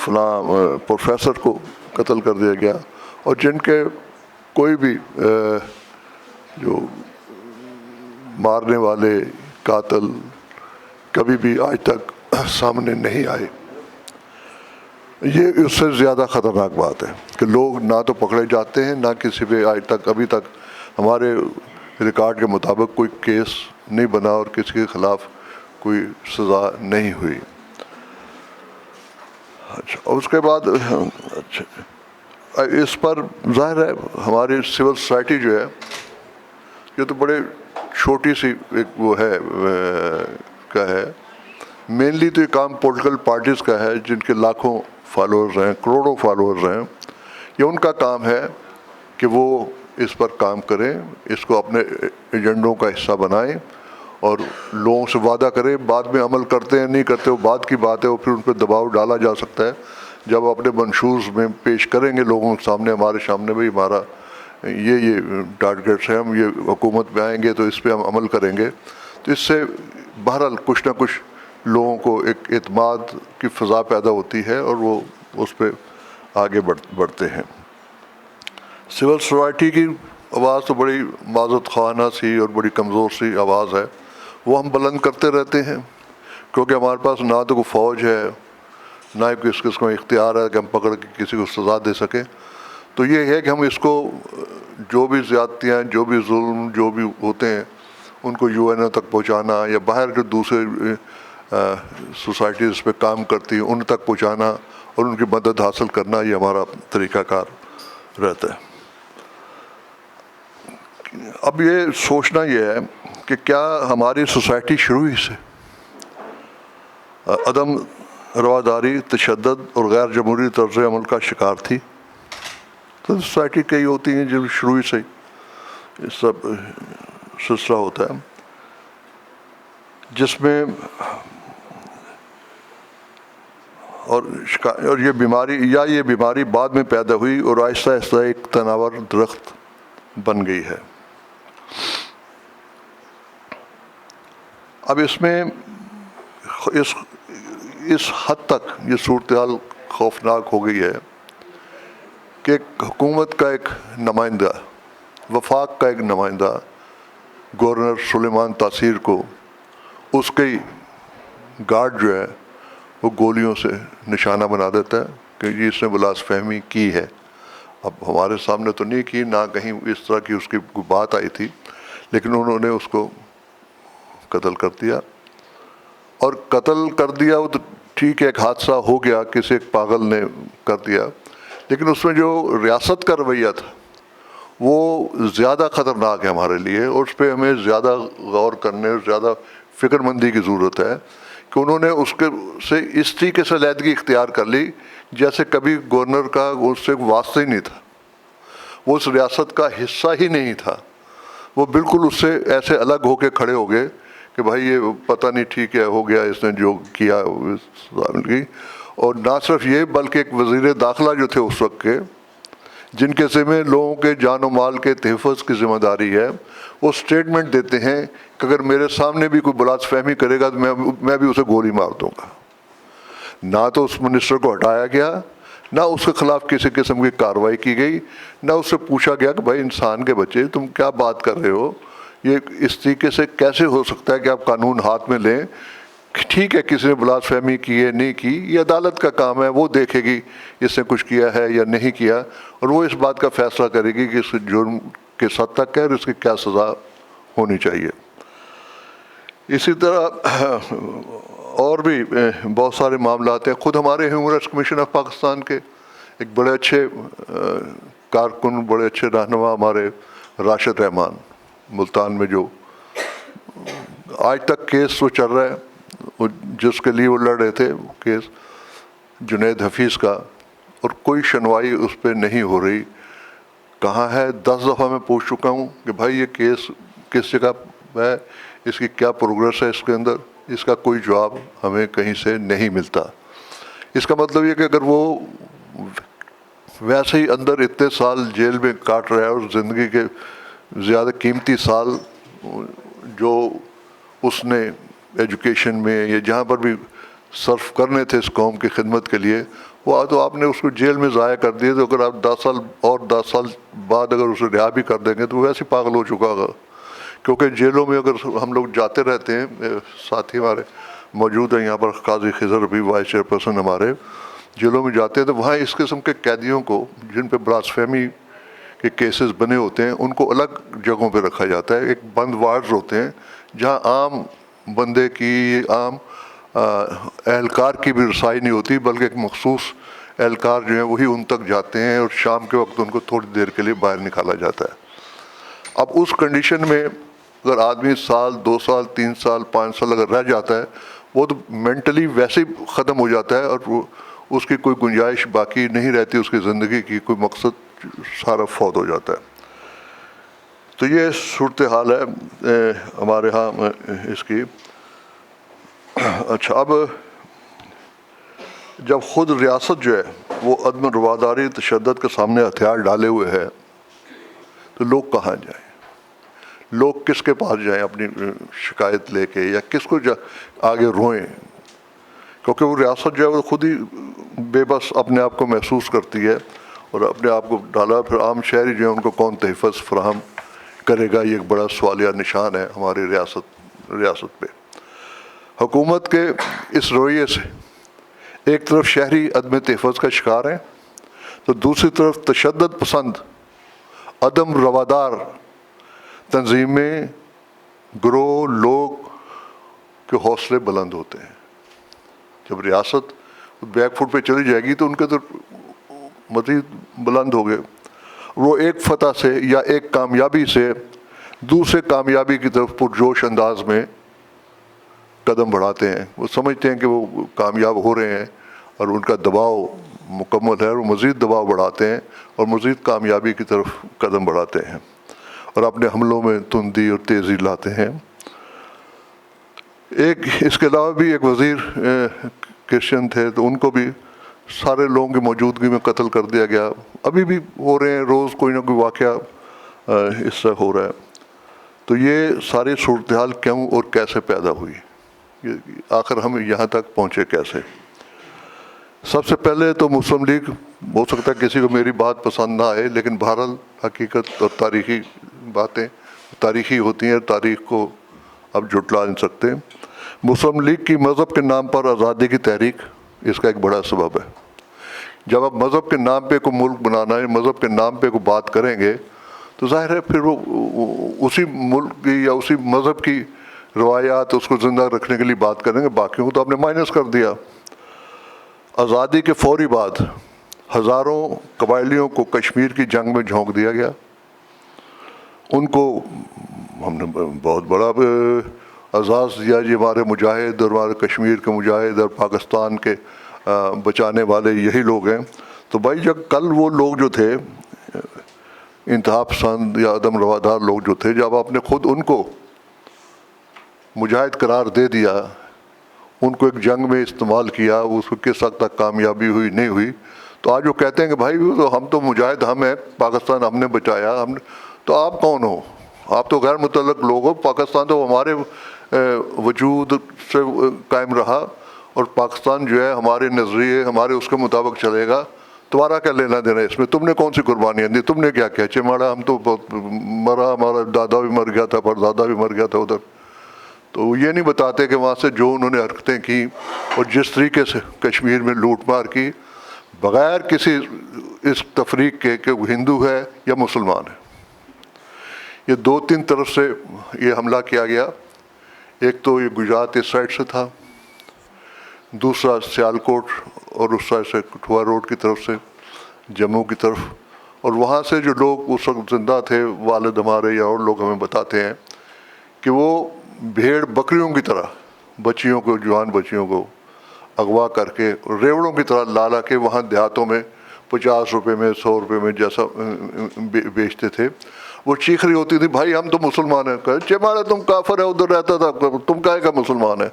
فلاں پروفیسر کو قتل کر دیا گیا، اور جن کے کوئی بھی جو مارنے والے قاتل کبھی بھی آج تک سامنے نہیں آئے. یہ اس سے زیادہ خطرناک بات ہے کہ لوگ نہ تو پکڑے جاتے ہیں، نہ کسی پہ آج تک ابھی تک ہمارے ریکارڈ کے مطابق کوئی کیس نہیں بنا اور کسی کے خلاف کوئی سزا نہیں ہوئی۔ اچھا، اور اس کے بعد اچھا اس پر ظاہر ہے ہماری سول سوسائٹی جو ہے یہ تو بڑے چھوٹی سی ایک وہ ہے کیا ہے، مینلی تو یہ کام پولیٹیکل پارٹیز کا ہے جن کے لاکھوں فالوورز ہیں، کروڑوں فالوورز ہیں۔ یہ ان کا کام ہے کہ وہ اس پر کام کریں، اس کو اپنے ایجنڈوں کا حصہ بنائیں اور لوگوں سے وعدہ کریں، بعد میں عمل کرتے ہیں نہیں کرتے وہ بعد کی بات ہے، اور پھر ان پہ دباؤ ڈالا جا سکتا ہے جب اپنے منشورز میں پیش کریں گے لوگوں کے سامنے، ہمارے سامنے بھی ہمارا یہ ٹارگیٹس ہیں، ہم یہ حکومت میں آئیں گے تو اس پہ ہم عمل کریں گے، تو اس سے بہرحال کچھ نہ کچھ لوگوں کو ایک اعتماد کی فضا پیدا ہوتی ہے اور وہ اس پہ آگے بڑھتے ہیں۔ سول سوسائٹی کی آواز تو بڑی معذرت خواہانہ سی اور بڑی کمزور سی آواز ہے، وہ ہم بلند کرتے رہتے ہیں کیونکہ ہمارے پاس نہ تو کوئی فوج ہے، نہ ہی کس قسم کا اختیار ہے کہ ہم پکڑ کے کسی کو سزا دے سکیں۔ تو یہ ہے کہ ہم اس کو جو بھی زیادتیاں، جو بھی ظلم جو بھی ہوتے ہیں ان کو یو این او تک پہنچانا یا باہر جو دوسرے سوسائٹیز پہ کام کرتی ہیں ان تک پہنچانا اور ان کی مدد حاصل کرنا، یہ ہمارا طریقہ کار رہتا ہے۔ اب یہ سوچنا یہ ہے کہ کیا ہماری سوسائٹی شروع ہی سے عدم رواداری، تشدد اور غیر جمہوری طرز عمل کا شکار تھی؟ تو سوسائٹی کئی ہوتی ہیں جو شروع ہی سے یہ سب سلسلہ ہوتا ہے جس میں اور یہ بیماری بعد میں پیدا ہوئی اور آہستہ آہستہ ایک تناور درخت بن گئی ہے۔ اب اس میں اس حد تک یہ صورتحال خوفناک ہو گئی ہے کہ حکومت کا ایک نمائندہ، وفاق کا ایک نمائندہ گورنر سلیمان تاثیر کو اس کی گارڈ جو ہے وہ گولیوں سے نشانہ بنا دیتا ہے کہ جی اس نے بلاس فہمی کی ہے۔ اب ہمارے سامنے تو نہیں کی، نہ کہیں اس طرح کی اس کی کوئی بات آئی تھی، لیکن انہوں نے اس کو قتل کر دیا۔ اور قتل کر دیا وہ تو ٹھیک ہے، ایک حادثہ ہو گیا، کسی ایک پاگل نے کر دیا، لیکن اس میں جو ریاست کا رویہ تھا وہ زیادہ خطرناک ہے ہمارے لیے، اور اس پہ ہمیں زیادہ غور کرنے اور زیادہ فکر مندی کی ضرورت ہے کہ انہوں نے اس کے سے اس طریقے سے علیحدگی اختیار کر لی جیسے کبھی گورنر کا اس سے واسطہ ہی نہیں تھا، وہ اس ریاست کا حصہ ہی نہیں تھا، وہ بالکل اس سے ایسے الگ ہو کے کھڑے ہو گئے کہ بھائی یہ پتہ نہیں ٹھیک ہے ہو گیا اس نے جو کیا کی۔ اور نہ صرف یہ بلکہ ایک وزیر داخلہ جو تھے اس وقت کے، جن کے ذمہ لوگوں کے جان و مال کے تحفظ کی ذمہ داری ہے، وہ اسٹیٹمنٹ دیتے ہیں کہ اگر میرے سامنے بھی کوئی بلاس فہمی کرے گا تو میں بھی اسے گولی مار دوں گا۔ نہ تو اس منسٹر کو ہٹایا گیا، نہ اس کے خلاف کسی قسم کی کارروائی کی گئی، نہ اس سے پوچھا گیا کہ بھائی انسان کے بچے تم کیا بات کر رہے ہو، یہ اس طریقے سے کیسے ہو سکتا ہے کہ آپ قانون ہاتھ میں لیں؟ ٹھیک ہے کسی نے بلاس فہمی کی ہے نہیں کی، یہ عدالت کا کام ہے، وہ دیکھے گی اس نے کچھ کیا ہے یا نہیں کیا، اور وہ اس بات کا فیصلہ کرے گی کہ اس جرم کس حد تک ہے اور اس کی کیا سزا ہونی چاہیے۔ اسی طرح اور بھی بہت سارے معاملات ہیں۔ خود ہمارے human rights commission of Pakistan کے ایک بڑے اچھے کارکن، بڑے اچھے رہنما ہمارے راشد رحمان، ملتان میں جو آج تک کیس وہ چل رہا ہے، جس کے لیے وہ لڑ رہے تھے، کیس جنید حفیظ کا، اور کوئی سنوائی اس پہ نہیں ہو رہی۔ کہاں ہے؟ 10 دفعہ میں پوچھ چکا ہوں کہ بھائی یہ کیس کس جگہ ہے، اس کی کیا پروگریس ہے اس کے اندر، اس کا کوئی جواب ہمیں کہیں سے نہیں ملتا۔ اس کا مطلب یہ کہ اگر وہ ویسے ہی اندر اتنے سال جیل میں کاٹ رہا ہے اور زندگی کے زیادہ قیمتی سال جو اس نے ایجوکیشن میں یا جہاں پر بھی صرف کرنے تھے اس قوم کی خدمت کے لیے، وہ تو آپ نے اس کو جیل میں ضائع کر دیے، تو اگر آپ 10 سال اور 10 سال بعد اگر اسے رہا بھی کر دیں گے تو وہ ویسے پاگل ہو چکا ہوگا۔ کیونکہ جیلوں میں اگر ہم لوگ جاتے رہتے ہیں، ساتھی ہمارے موجود ہیں یہاں پر، قاضی خضر بھی وائس چیئرپرسن ہمارے، जेलों में जाते हैं तो वहाँ इस किस्म के कैदियों को जिन पे ब्लास्फेमी के केसेस बने होते हैं उनको अलग जगहों पे रखा जाता है। एक बंद वार्ड होते हैं जहाँ आम बंदे की, आम एहलकार की भी रसाई नहीं होती, बल्कि एक मखसूस एहलकार जो है वही उन तक जाते हैं और शाम के वक्त उनको थोड़ी देर के लिए बाहर निकाला जाता है। अब उस कंडीशन में अगर आदमी साल, 2 साल, 3 साल, 5 साल अगर रह जाता है, वो तो मेंटली वैसे ही ख़त्म हो जाता है और वो उसकी कोई गुंजाइश बाकी नहीं रहती, उसकी ज़िंदगी की कोई मकसद सारा फौत हो जाता है। तो ये सूरत हाल है हमारे यहाँ इसकी। अच्छा, अब जब ख़ुद रियासत जो है वो अदम रवादारी, तशद्दुद के सामने हथियार डाले हुए है, तो लोग कहाँ जाएं? लोग किसके पास जाएं अपनी शिकायत लेके, या किसको आगे रोएं? क्योंकि वो रियासत जो है वो खुद ही बेबस अपने आप को महसूस करती है और अपने आप को डाला, फिर आम शहरी जो है उनको कौन तहफ़्फ़ुज़ फराहम करेगा? ये एक बड़ा सवालिया निशान है हमारी रियासत पे। हुकूमत के इस रवैये से एक तरफ शहरी अदम तहफ़्फ़ुज़ का शिकार हैं, तो दूसरी तरफ तशद्दुद पसंद अदम रवादार तंजीमें, ग्रोह, लोग के हौसले बुलंद होते हैं। जब रियासत बैक फुट पे चली जाएगी तो उनके तो मज़ीद बुलंद हो गए। वो एक फतह से या एक कामयाबी से दूसरे कामयाबी की तरफ पुरजोश अंदाज में कदम बढ़ाते हैं। वो समझते हैं कि वो कामयाब हो रहे हैं और उनका दबाव मुकम्मल है, वो मज़ीद दबाव बढ़ाते हैं और मज़ीद कामयाबी की तरफ कदम बढ़ाते हैं और अपने हमलों में तुंदी और तेज़ी लाते हैं। एक इसके अलावा भी एक वज़ीर क्रिश्चियन थे, तो उनको भी सारे लोगों की मौजूदगी में कत्ल कर दिया गया। अभी भी हो रहे हैं, रोज़ कोई ना कोई वाक़या इससे हो रहा है। तो ये सारी सूरत हाल क्यों और कैसे पैदा हुई, आखिर हम यहाँ तक पहुँचे कैसे? सबसे पहले तो मुस्लिम लीग, हो सकता है किसी को मेरी बात पसंद ना आए, लेकिन बहरहाल हकीकत और तारीख़ी बातें तारीख़ी होती हैं, तारीख़ को अब जुटला नहीं सकते। मुस्लिम लीग की मज़हब के नाम पर आज़ादी की तहरीक इसका एक बड़ा सबब है। जब आप मज़हब के नाम पे को मुल्क बनाना है, मज़हब के नाम पे को बात करेंगे, तो ज़ाहिर है फिर वो उसी मुल्क की या उसी मज़हब की रवायात उसको ज़िंदा रखने के लिए बात करेंगे, बाकियों को तो आपने माइनस कर दिया। आज़ादी के फ़ौरी बाद हज़ारों कबायलियों को कश्मीर की जंग में झोंक दिया गया। उनको हमने बहुत बड़ा एजाज़ दिया, जी हमारे मुजाहिद और हमारे कश्मीर के मुजाहिद और पाकिस्तान के बचाने वाले यही लोग हैं। तो भाई जब कल वो लोग जो थे इंतहा पसंद या अदम रवादार लोग जो थे, जब आपने ख़ुद उनको मुजाहिद करार दे दिया, उनको एक जंग में इस्तेमाल किया, उसको किस हद तक कामयाबी हुई नहीं हुई, तो आज वो कहते हैं कि भाई तो हम तो मुजाहिद हम हैं, पाकिस्तान हमने बचाया, हमने, तो आप कौन हो? आप तो गैर मुतल्लक लोग हो। पाकिस्तान तो हमारे वजूद से कायम रहा और पाकिस्तान जो है हमारे नज़रिए हमारे उसके मुताबिक चलेगा। तुम्हारा क्या लेना देना इसमें? तुमने कौन सी कुर्बानियाँ दी? तुमने क्या किया? चिमाड़ा हम तो बहुत मरा, हमारा दादा भी मर गया था, परदादा भी मर गया था उधर। तो ये नहीं बताते कि वहाँ से जो उन्होंने हरकतें की और जिस तरीके से कश्मीर में लूट मार की, बग़ैर किसी इस तफरीक के कि वो हिंदू है या मुसलमान है। ये 2-3 तरफ से ये हमला किया गया। एक तो ये गुजरात इस साइड से था, दूसरा सियालकोट और उस साइड से कठुआ रोड की तरफ से जम्मू की तरफ, और वहाँ से जो लोग उस वक्त ज़िंदा थे, वालिद हमारे या और लोग हमें बताते हैं कि वो भेड़ बकरियों की तरह बच्चियों को, जवान बच्चियों को अगवा करके रेवड़ों की तरह ला के वहाँ देहातों में 50 रुपये में, 100 रुपये में जैसा बेचते थे। वो चीख रही होती थी, भाई हम तो मुसलमान हैं। कहे चमाड़ा तुम काफिर है, उधर रहता था, तुम काहे का मुसलमान है?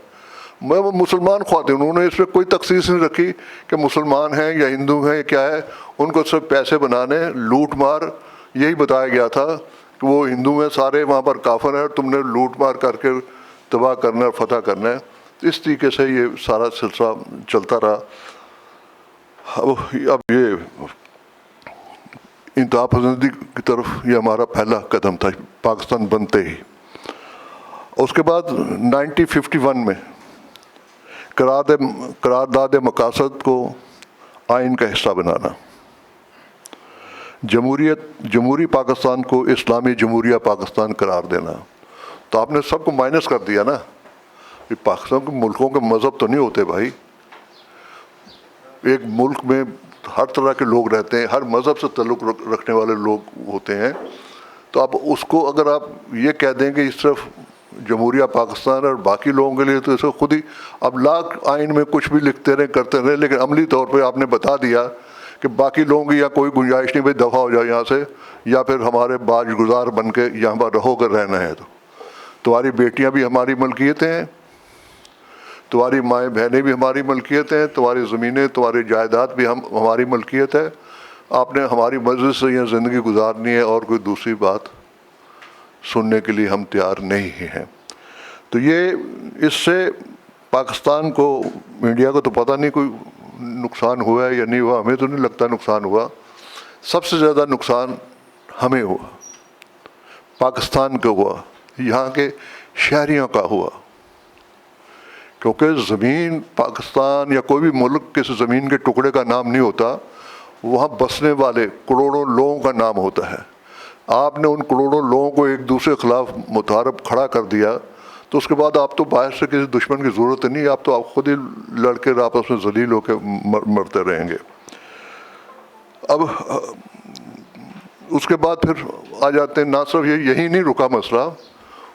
मैं वो मुसलमान ख्वातीन, उन्होंने इसमें कोई तखसीस नहीं रखी कि मुसलमान हैं या हिंदू हैं, क्या है। उनको सिर्फ पैसे बनाने, लूट मार, यही बताया गया था कि वो हिंदू हैं सारे, वहाँ पर काफिर हैं, तुमने लूट मार करके तबाह करना है, फतह करना है। इस तरीके से ये सारा सिलसिला चलता रहा। अब ये इंतहा पसंदी की तरफ ये हमारा पहला कदम था पाकिस्तान बनते ही। उसके बाद 1951 में करारदाद मकासद को आइन का हिस्सा बनाना, जमहूरी पाकिस्तान को इस्लामी जमहूरिया पाकिस्तान करार देना। तो आपने सबको माइनस कर दिया ना। ये पाकिस्तान के मुल्कों के मज़हब तो नहीं होते भाई। एक मुल्क में हर तरह के लोग रहते हैं, हर मज़हब से ताल्लुक़ रखने वाले लोग होते हैं। तो अब उसको अगर आप ये कह दें कि सिर्फ जमहूरिया पाकिस्तान और बाकी लोगों के लिए, तो इसको खुद ही अब लाख आइन में कुछ भी लिखते रहे करते रहे, लेकिन अमली तौर पे आपने बता दिया कि बाकी लोगों की यहाँ कोई गुंजाइश नहीं, भाई दफ़ा हो जाए यहाँ से, या फिर हमारे बाजगुजार बन के यहाँ पर रहोकर रहना है। तो तुम्हारी बेटियाँ भी हमारी मलकियत हैं, तुम्हारी माएँ बहनें भी हमारी मलकियत हैं, तुम्हारी ज़मीनें तुम्हारी जायदाद भी हमारी मलकियत है। आपने हमारी मर्ज़ी से यहाँ ज़िंदगी गुजारनी है और कोई दूसरी बात सुनने के लिए हम तैयार नहीं हैं। तो ये इससे पाकिस्तान को, इंडिया को तो पता नहीं कोई नुकसान हुआ है या नहीं हुआ, हमें तो नहीं लगता नुकसान हुआ। सबसे ज़्यादा नुकसान हमें हुआ, पाकिस्तान का हुआ, यहाँ के शहरियों का हुआ। क्योंकि ज़मीन पाकिस्तान या कोई भी मुल्क किसी ज़मीन के टुकड़े का नाम नहीं होता, वहाँ बसने वाले करोड़ों लोगों का नाम होता है। आपने उन करोड़ों लोगों को एक दूसरे के खिलाफ मुतारब खड़ा कर दिया, तो उसके बाद आप तो बाहर से किसी दुश्मन की ज़रूरत नहीं, आप तो आप खुद ही लड़के आपस में जलील होकर मरते रहेंगे। अब उसके बाद फिर आ जाते हैं, ना सिर्फ यही नहीं रुका मसला,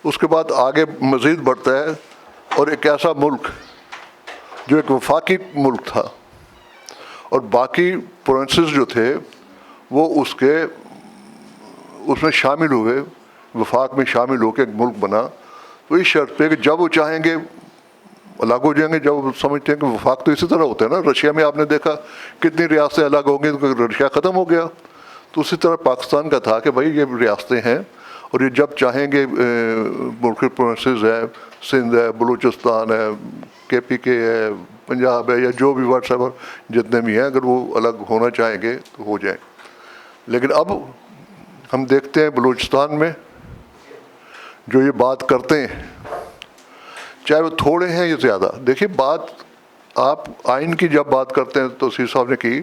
उसके बाद आगे मज़ीद बढ़ता है। और एक ऐसा मुल्क जो एक वफाकी मुल्क था और बाकी प्रोविंसेस जो थे वो उसमें शामिल हुए, वफाक में शामिल होकर एक मुल्क बना। तो इस शर्त पे कि जब वो चाहेंगे अलग हो जाएंगे, जब वो समझते हैं कि वफाक तो इसी तरह होता है ना। रशिया में आपने देखा कितनी रियासतें अलग होंगी तो रशिया ख़त्म हो गया। तो उसी तरह पाकिस्तान का था कि भाई ये रियासतें हैं और ये जब चाहेंगे मुल्क प्रोविंसेस है, सिंध है, बलूचिस्तान है, KPK है, पंजाब है, या जो भी व्हाट्सएवर जितने भी हैं, अगर वो अलग होना चाहेंगे तो हो जाए। लेकिन अब हम देखते हैं बलूचिस्तान में जो ये बात करते हैं, चाहे वो थोड़े हैं या ज़्यादा, देखिए बात आप आइन की जब बात करते हैं तो सी साहब ने की,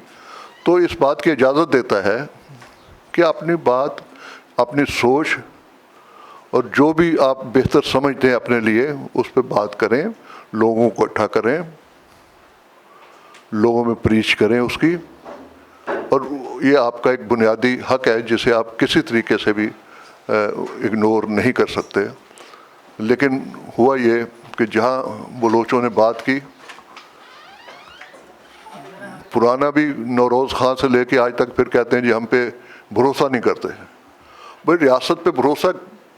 तो इस बात की इजाज़त देता है कि अपनी बात, अपनी सोच और जो भी आप बेहतर समझते हैं अपने लिए उस पर बात करें, लोगों को इकट्ठा करें, लोगों में प्रीच करें उसकी। और ये आपका एक बुनियादी हक है जिसे आप किसी तरीके से भी इग्नोर नहीं कर सकते। लेकिन हुआ ये कि जहाँ बलोचों ने बात की, पुराना भी नौरोज़ खां से लेके आज तक फिर कहते हैं जी हम पे भरोसा नहीं करते। भाई रियासत पे भरोसा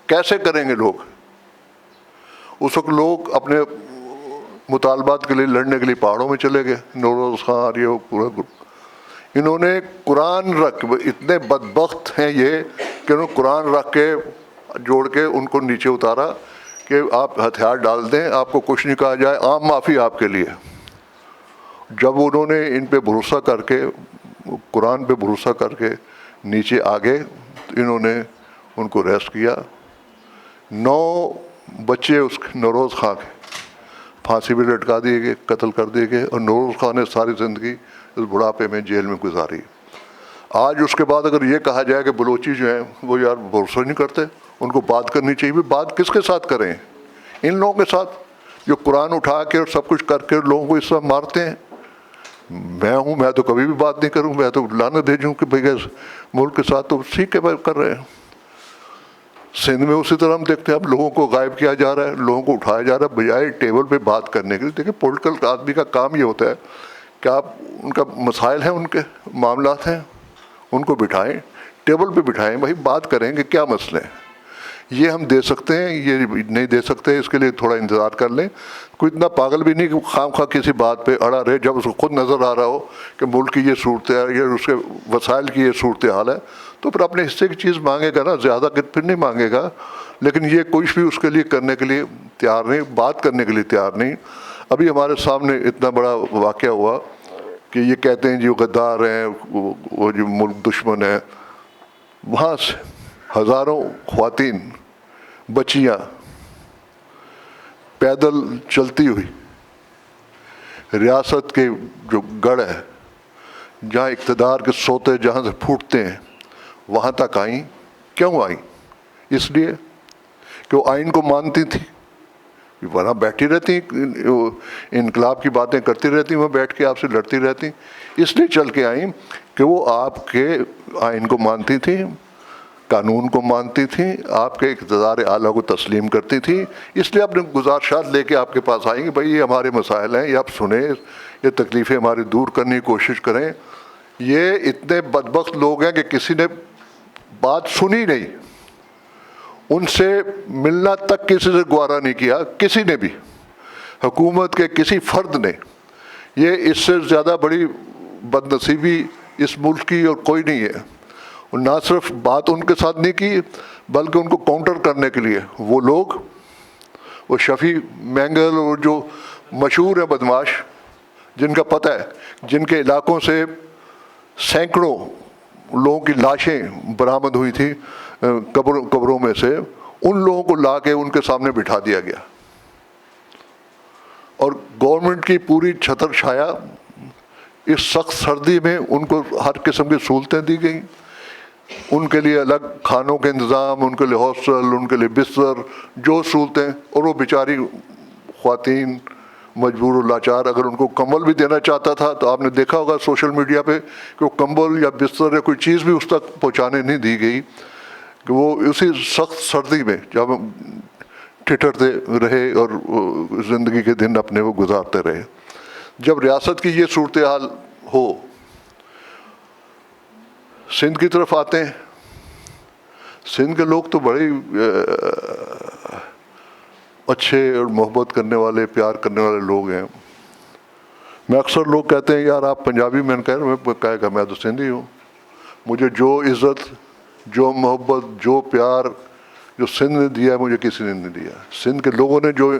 कैसे करेंगे लोग? उस वक्त लोग अपने मुतालबात के लिए लड़ने के लिए पहाड़ों में चले गए। नौरोज़ खां और ये पूरा ग्रुप, इन्होंने कुरान रख, इतने बदबख्त हैं ये कि उन्होंने कुरान रख के जोड़ के उनको नीचे उतारा कि आप हथियार डाल दें, आपको कुछ नहीं कहा जाए, आम माफ़ी आपके लिए। जब उन्होंने इन पे भरोसा करके, कुरान पे भरोसा करके नीचे आ गए, तो इन्होंने उनको रेस्ट किया। 9 बच्चे उस नौरोज़ खां के फांसी भी लटका दिए गए, कत्ल कर दिए गए, और नौरोज़ खां ने सारी ज़िंदगी इस बुढ़ापे में जेल में गुजारी। आज उसके बाद अगर ये कहा जाए कि बलोची जो हैं वो यार भरोसा नहीं करते, उनको बात करनी चाहिए, बात किसके साथ करें? इन लोगों के साथ जो कुरान उठा के और सब कुछ करके लोगों को इस तरह मारते हैं। मैं तो कभी भी बात नहीं करूँ, मैं तो लानत भेजूँ कि भैया मुल्क के साथ तो ठीक है कर रहे हैं। सिंध में उसी तरह हम देखते हैं, अब लोगों को गायब किया जा रहा है, लोगों को उठाया जा रहा है बजाय टेबल पे बात करने के लिए। देखिए पॉलिटिकल आदमी का काम ये होता है कि आप उनका मसाइल हैं, उनके मामलात हैं, उनको बिठाएं, टेबल पे बिठाएं, भाई बात करेंगे क्या मसले हैं। ये हम दे सकते हैं, ये नहीं दे सकते, इसके लिए थोड़ा इंतज़ार कर लें। कोई इतना पागल भी नहीं कि खामखा किसी बात पे अड़ा रहे जब उसको खुद नज़र आ रहा हो कि मुल्क की ये सूरत है या उसके वसाइल की ये सूरत हाल है, तो फिर अपने हिस्से की चीज़ मांगेगा ना, ज़्यादा फिर नहीं मांगेगा। लेकिन ये कुछ भी उसके लिए करने के लिए तैयार नहीं, बात करने के लिए तैयार नहीं। अभी हमारे सामने इतना बड़ा वाक़या हुआ कि ये कहते हैं जी वो गद्दार हैं, वो जो मुल्क दुश्मन है। वहाँ से हज़ारों ख़वातीन, बच्चियाँ पैदल चलती हुई रियासत के जो गढ़ है جہاں اقتدار کے سوتے جہاں سے پھوٹتے ہیں وہاں تک آئیں. کیوں آئیں؟ اس لیے کہ وہ آئین کو مانتی تھی. وہاں بیٹھی رہتی انقلاب کی باتیں کرتی رہتی، وہ بیٹھ کے آپ سے لڑتی رہتی. اس لیے چل کے آئیں کہ وہ آپ کے آئین کو مانتی تھی، قانون کو مانتی تھی، آپ کے اقتدار اعلیٰ کو تسلیم کرتی تھی. اس لیے اپنے گزارشات لے کے آپ کے پاس آئیں گے، بھائی یہ ہمارے مسائل ہیں، یہ آپ سنیں، یہ تکلیفیں ہماری دور کرنے کی کوشش کریں. یہ اتنے بدبخت لوگ ہیں کہ کسی نے بات سنی نہیں، ان سے ملنا تک کسی سے گوارا نہیں کیا، کسی نے بھی، حکومت کے کسی فرد نے. یہ اس سے زیادہ بڑی بد نصیبی اس ملک کی اور کوئی نہیں ہے. نہ صرف بات ان کے ساتھ نہیں کی بلکہ ان کو کاؤنٹر کرنے کے لیے وہ لوگ، وہ شفیع مینگل اور جو مشہور ہیں بدماش، جن کا پتہ ہے، جن کے علاقوں سے سینکڑوں لوگوں کی لاشیں برآمد ہوئی تھی قبروں میں سے، ان لوگوں کو لا کے ان کے سامنے بٹھا دیا گیا. اور گورنمنٹ کی پوری چھتر چھایا اس سخت سردی میں ان کو ہر قسم کی سہولتیں دی گئیں. ان کے لیے الگ کھانوں کے انتظام، ان کے لیے ہاسٹل، ان کے لیے بستر، جو سہولتیں. اور وہ بیچاری خواتین مجبور و لاچار، اگر ان کو کمبل بھی دینا چاہتا تھا تو آپ نے دیکھا ہوگا سوشل میڈیا پہ کہ وہ کمبل یا بستر یا کوئی چیز بھی اس تک پہنچانے نہیں دی گئی، کہ وہ اسی سخت سردی میں جب ٹھٹرتے رہے اور زندگی کے دن اپنے وہ گزارتے رہے. جب ریاست کی یہ صورتحال ہو، سندھ کی طرف آتے ہیں. سندھ کے لوگ تو بڑے اچھے اور محبت کرنے والے، پیار کرنے والے لوگ ہیں. میں اکثر لوگ کہتے ہیں یار آپ پنجابی، میں نے کہا کہ میں تو سندھی ہوں. مجھے جو عزت، جو محبت، جو پیار جو سندھ نے دیا ہے مجھے کسی نے نہیں دیا. سندھ کے لوگوں نے جو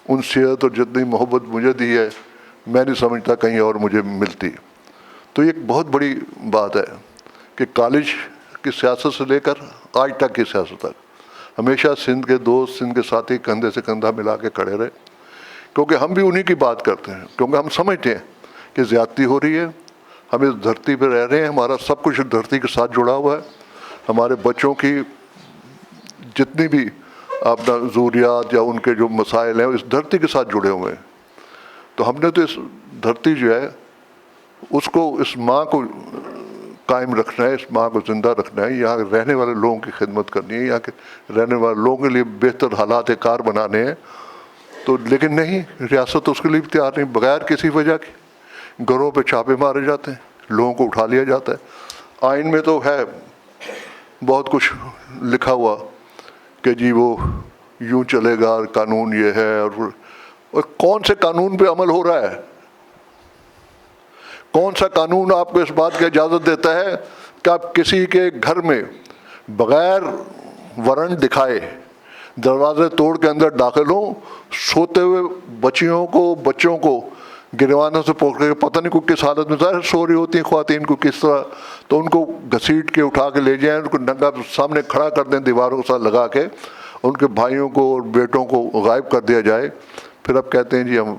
انسیت اور جتنی محبت مجھے دی ہے میں نہیں سمجھتا کہیں اور مجھے ملتی. تو یہ ایک بہت بڑی بات ہے کہ کالج کی سیاست سے لے کر آج تک کی سیاست تک ہمیشہ سندھ کے دوست، سندھ کے ساتھی کندھے سے کندھا ملا کے کھڑے رہے. کیونکہ ہم بھی انہی کی بات کرتے ہیں، کیونکہ ہم سمجھتے ہیں کہ زیادتی ہو رہی ہے. ہم اس دھرتی پہ رہ رہے ہیں، ہمارا سب کچھ اس دھرتی کے ساتھ جڑا ہوا ہے. ہمارے بچوں کی جتنی بھی اپنا ضروریات یا ان کے جو مسائل ہیں اس دھرتی کے ساتھ جڑے ہوئے ہیں. تو ہم نے تو اس دھرتی جو ہے اس کو، اس ماں کو قائم رکھنا ہے، اس ماں کو زندہ رکھنا ہے، یہاں رہنے والے لوگوں کی خدمت کرنی ہے، یہاں کے رہنے والے لوگوں کے لیے بہتر حالات کار بنانے ہیں. تو لیکن نہیں، ریاست اس کے لیے بھی تیار نہیں. بغیر کسی وجہ کے گھروں پہ چھاپے مارے جاتے ہیں، لوگوں کو اٹھا لیا جاتا ہے. آئین میں تو ہے بہت کچھ لکھا ہوا کہ جی وہ یوں چلے گا، قانون یہ ہے. اور کون سے قانون پہ عمل ہو رہا ہے؟ کون سا قانون آپ کو اس بات کی اجازت دیتا ہے کہ آپ کسی کے گھر میں بغیر وارنٹ دکھائے دروازے توڑ کے اندر داخل ہوں، سوتے ہوئے بچیوں کو، بچوں کو گریوانوں سے پکڑ کے، پتہ نہیں کو کس حالت میں ظاہر سو رہی ہوتی ہیں خواتین کو کس طرح، تو ان کو گھسیٹ کے اٹھا کے لے جائیں، ان کو ننگا سامنے کھڑا کر دیں دیواروں کے ساتھ لگا کے، ان کے بھائیوں کو اور بیٹوں کو غائب کر دیا جائے. پھر اب کہتے ہیں جی ہم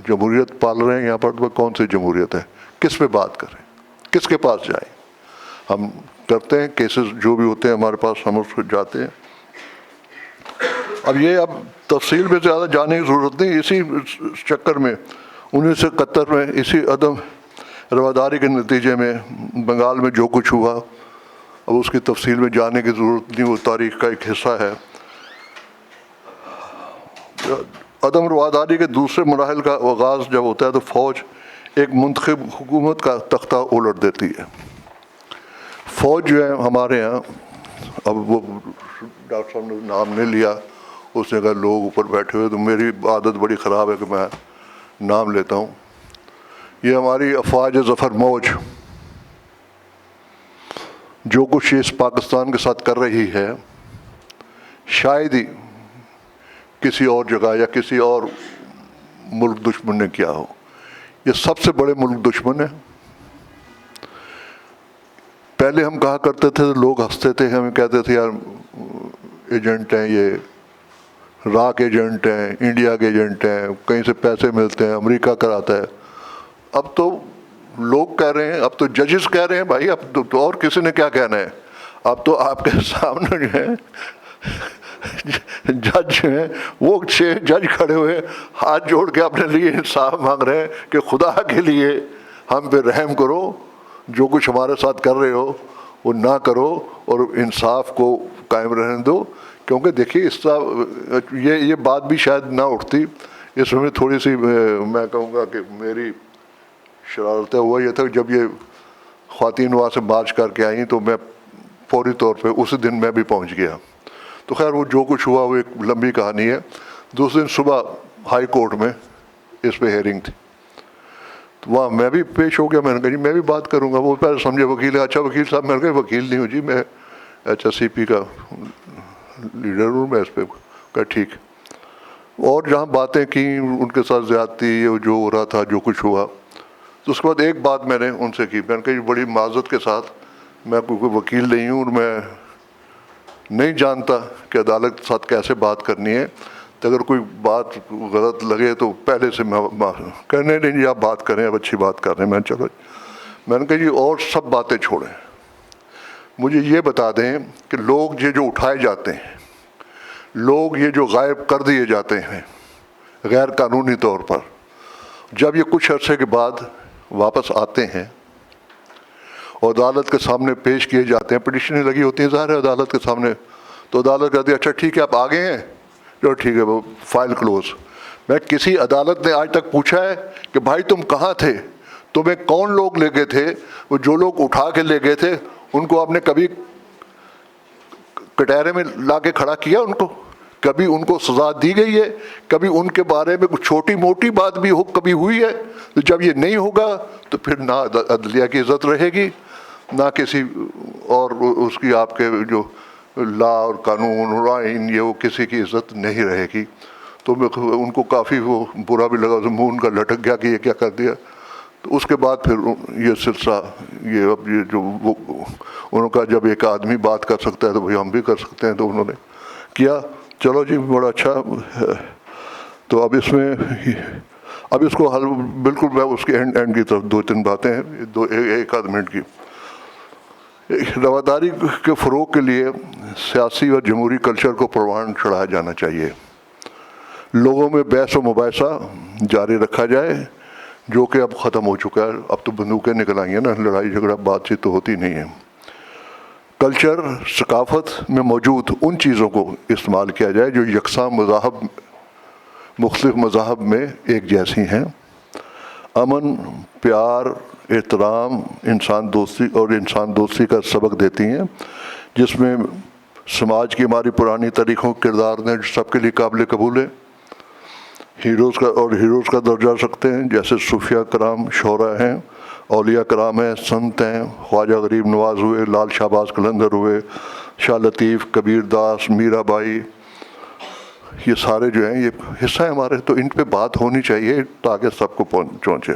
جمہوریت پال رہے ہیں. یہاں پر کون سی جمہوریت ہے؟ کس پہ بات کریں؟ کس کے پاس جائیں؟ ہم کرتے ہیں کیسز جو بھی ہوتے ہیں ہمارے پاس، ہم اس کو جاتے ہیں. اب تفصیل میں زیادہ جانے کی ضرورت نہیں. اسی چکر میں 1971 میں اسی عدم رواداری کے نتیجے میں بنگال میں جو کچھ ہوا، اب اس کی تفصیل میں جانے کی ضرورت نہیں، وہ تاریخ کا ایک حصہ ہے. عدم رواداری کے دوسرے مراحل کا آغاز جب ہوتا ہے تو فوج ایک منتخب حکومت کا تختہ الٹ دیتی ہے. فوج جو ہے ہمارے ہاں، اب وہ ڈاکٹر صاحب نے نام نہیں لیا، اس نے کہا لوگ اوپر بیٹھے ہوئے، تو میری عادت بڑی خراب ہے کہ میں نام لیتا ہوں. یہ ہماری افواج ظفر موج جو کچھ اس پاکستان کے ساتھ کر رہی ہے، شاید ہی کسی اور جگہ یا کسی اور ملک دشمن نے کیا ہو. یہ سب سے بڑے ملک دشمن ہیں. پہلے ہم کہا کرتے تھے، لوگ ہنستے تھے، ہمیں کہتے تھے یار ایجنٹ ہیں، یہ راک ایجنٹ ہیں، انڈیا کے ایجنٹ ہیں، کہیں سے پیسے ملتے ہیں، امریکہ کراتا ہے. اب تو لوگ کہہ رہے ہیں, اب تو ججز کہہ رہے ہیں بھائی, اب تو اور کسی نے کیا کہنا ہے, اب تو آپ کے سامنے جو ہے جج ہیں, وہ 6 جج کھڑے ہوئے ہاتھ جوڑ کے اپنے لیے انصاف مانگ رہے ہیں کہ خدا کے لیے ہم پہ رحم کرو, جو کچھ ہمارے ساتھ کر رہے ہو وہ نہ کرو اور انصاف کو قائم رہنے دو. کیونکہ دیکھیے اس طرح یہ بات بھی شاید نہ اٹھتی, اس میں تھوڑی سی میں کہوں گا کہ میری شرارتیں ہوا یہ تھا کہ جب یہ خواتین وہاں سے مارچ کر کے آئیں تو میں فوری طور پہ اسی دن میں بھی پہنچ گیا. تو خیر وہ جو کچھ ہوا وہ ایک لمبی کہانی ہے. دوسرے دن صبح ہائی کورٹ میں اس پہ ہیئرنگ تھی, تو وہاں میں بھی پیش ہو گیا. میں نے کہا جی میں بھی بات کروں گا. وہ پہلے سمجھے وکیل ہے, اچھا وکیل صاحب. میں نے کہا وکیل نہیں ہوں جی, میں HSCP کا لیڈر ہوں, میں اس پہ کہا ٹھیک. اور جہاں باتیں کی ان کے ساتھ زیادتی, یہ جو ہو رہا تھا, جو کچھ ہوا, تو اس کے بعد ایک بات میں نے ان سے کی. میں نے کہا بڑی معذرت کے ساتھ, میں کوئی وکیل نہیں ہوں اور میں نہیں جانتا کہ عدالت کے ساتھ کیسے بات کرنی ہے, تو اگر کوئی بات غلط لگے تو پہلے سے میں کہنے نہیں جی آپ بات کریں, اب اچھی بات کر رہے ہیں. میں چلو, میں نے کہا جی اور سب باتیں چھوڑیں, مجھے یہ بتا دیں کہ لوگ یہ جو اٹھائے جاتے ہیں, لوگ یہ جو غائب کر دیے جاتے ہیں غیر قانونی طور پر, جب یہ کچھ عرصے کے بعد واپس آتے ہیں اور عدالت کے سامنے پیش کیے جاتے ہیں, پٹیشنیں لگی ہوتی ہیں ظاہر ہے عدالت کے سامنے, تو عدالت کہتی ہے اچھا ٹھیک ہے آپ آ گئے ہیں, چلو ٹھیک ہے وہ فائل کلوز. میں کسی عدالت نے آج تک پوچھا ہے کہ بھائی تم کہاں تھے, تمہیں کون لوگ لے گئے تھے, وہ جو لوگ اٹھا کے لے گئے تھے ان کو آپ نے کبھی کٹہرے میں لا کے کھڑا کیا, ان کو کبھی ان کو سزا دی گئی ہے, کبھی ان کے بارے میں کچھ چھوٹی موٹی بات بھی کبھی ہوئی ہے؟ تو جب یہ نہیں ہوگا تو پھر نہ عدلیہ کی عزت رہے گی, نہ کسی اور اس کی آپ کے جو لا اور قانون اور آئین یہ وہ کسی کی عزت نہیں رہے گی. تو ان کو کافی وہ برا بھی لگا, منہ ان کا لٹک گیا کہ یہ کیا کر دیا. تو اس کے بعد پھر یہ سلسلہ یہ اب یہ جو وہ انہوں کا جب ایک آدمی بات کر سکتا ہے تو بھائی ہم بھی کر سکتے ہیں, تو انہوں نے کیا. چلو جی بڑا اچھا. تو اب اس میں اب اس کو حل بالکل میں اس کے اینڈ کی طرف 2-3 باتیں ہیں, 1 منٹ کی. رواداری کے فروغ کے لیے سیاسی اور جمہوری کلچر کو پروان چڑھایا جانا چاہیے. لوگوں میں بحث و مباحثہ جاری رکھا جائے جو کہ اب ختم ہو چکا ہے. اب تو بندوقیں نکل آئی ہیں نا, لڑائی جھگڑا بات چیت تو ہوتی نہیں ہے. کلچر ثقافت میں موجود ان چیزوں کو استعمال کیا جائے جو یکساں مذاہب مختلف مذاہب میں ایک جیسی ہیں. امن, پیار, احترام, انسان دوستی کا سبق دیتی ہیں, جس میں سماج کی ہماری پرانی تاریخوں کردار نے جو سب کے لیے قابل قبول ہے. ہیروز کا درجہ رکھتے ہیں, جیسے صوفیہ کرام شعراء ہیں, اولیاء کرام ہیں, سنت ہیں, خواجہ غریب نواز ہوئے, لال شہباز قلندر ہوئے, شاہ لطیف, کبیر داس, میرا بائی, یہ سارے جو ہیں یہ حصہ ہیں ہمارے. تو ان پہ بات ہونی چاہیے تاکہ سب کو پہنچے.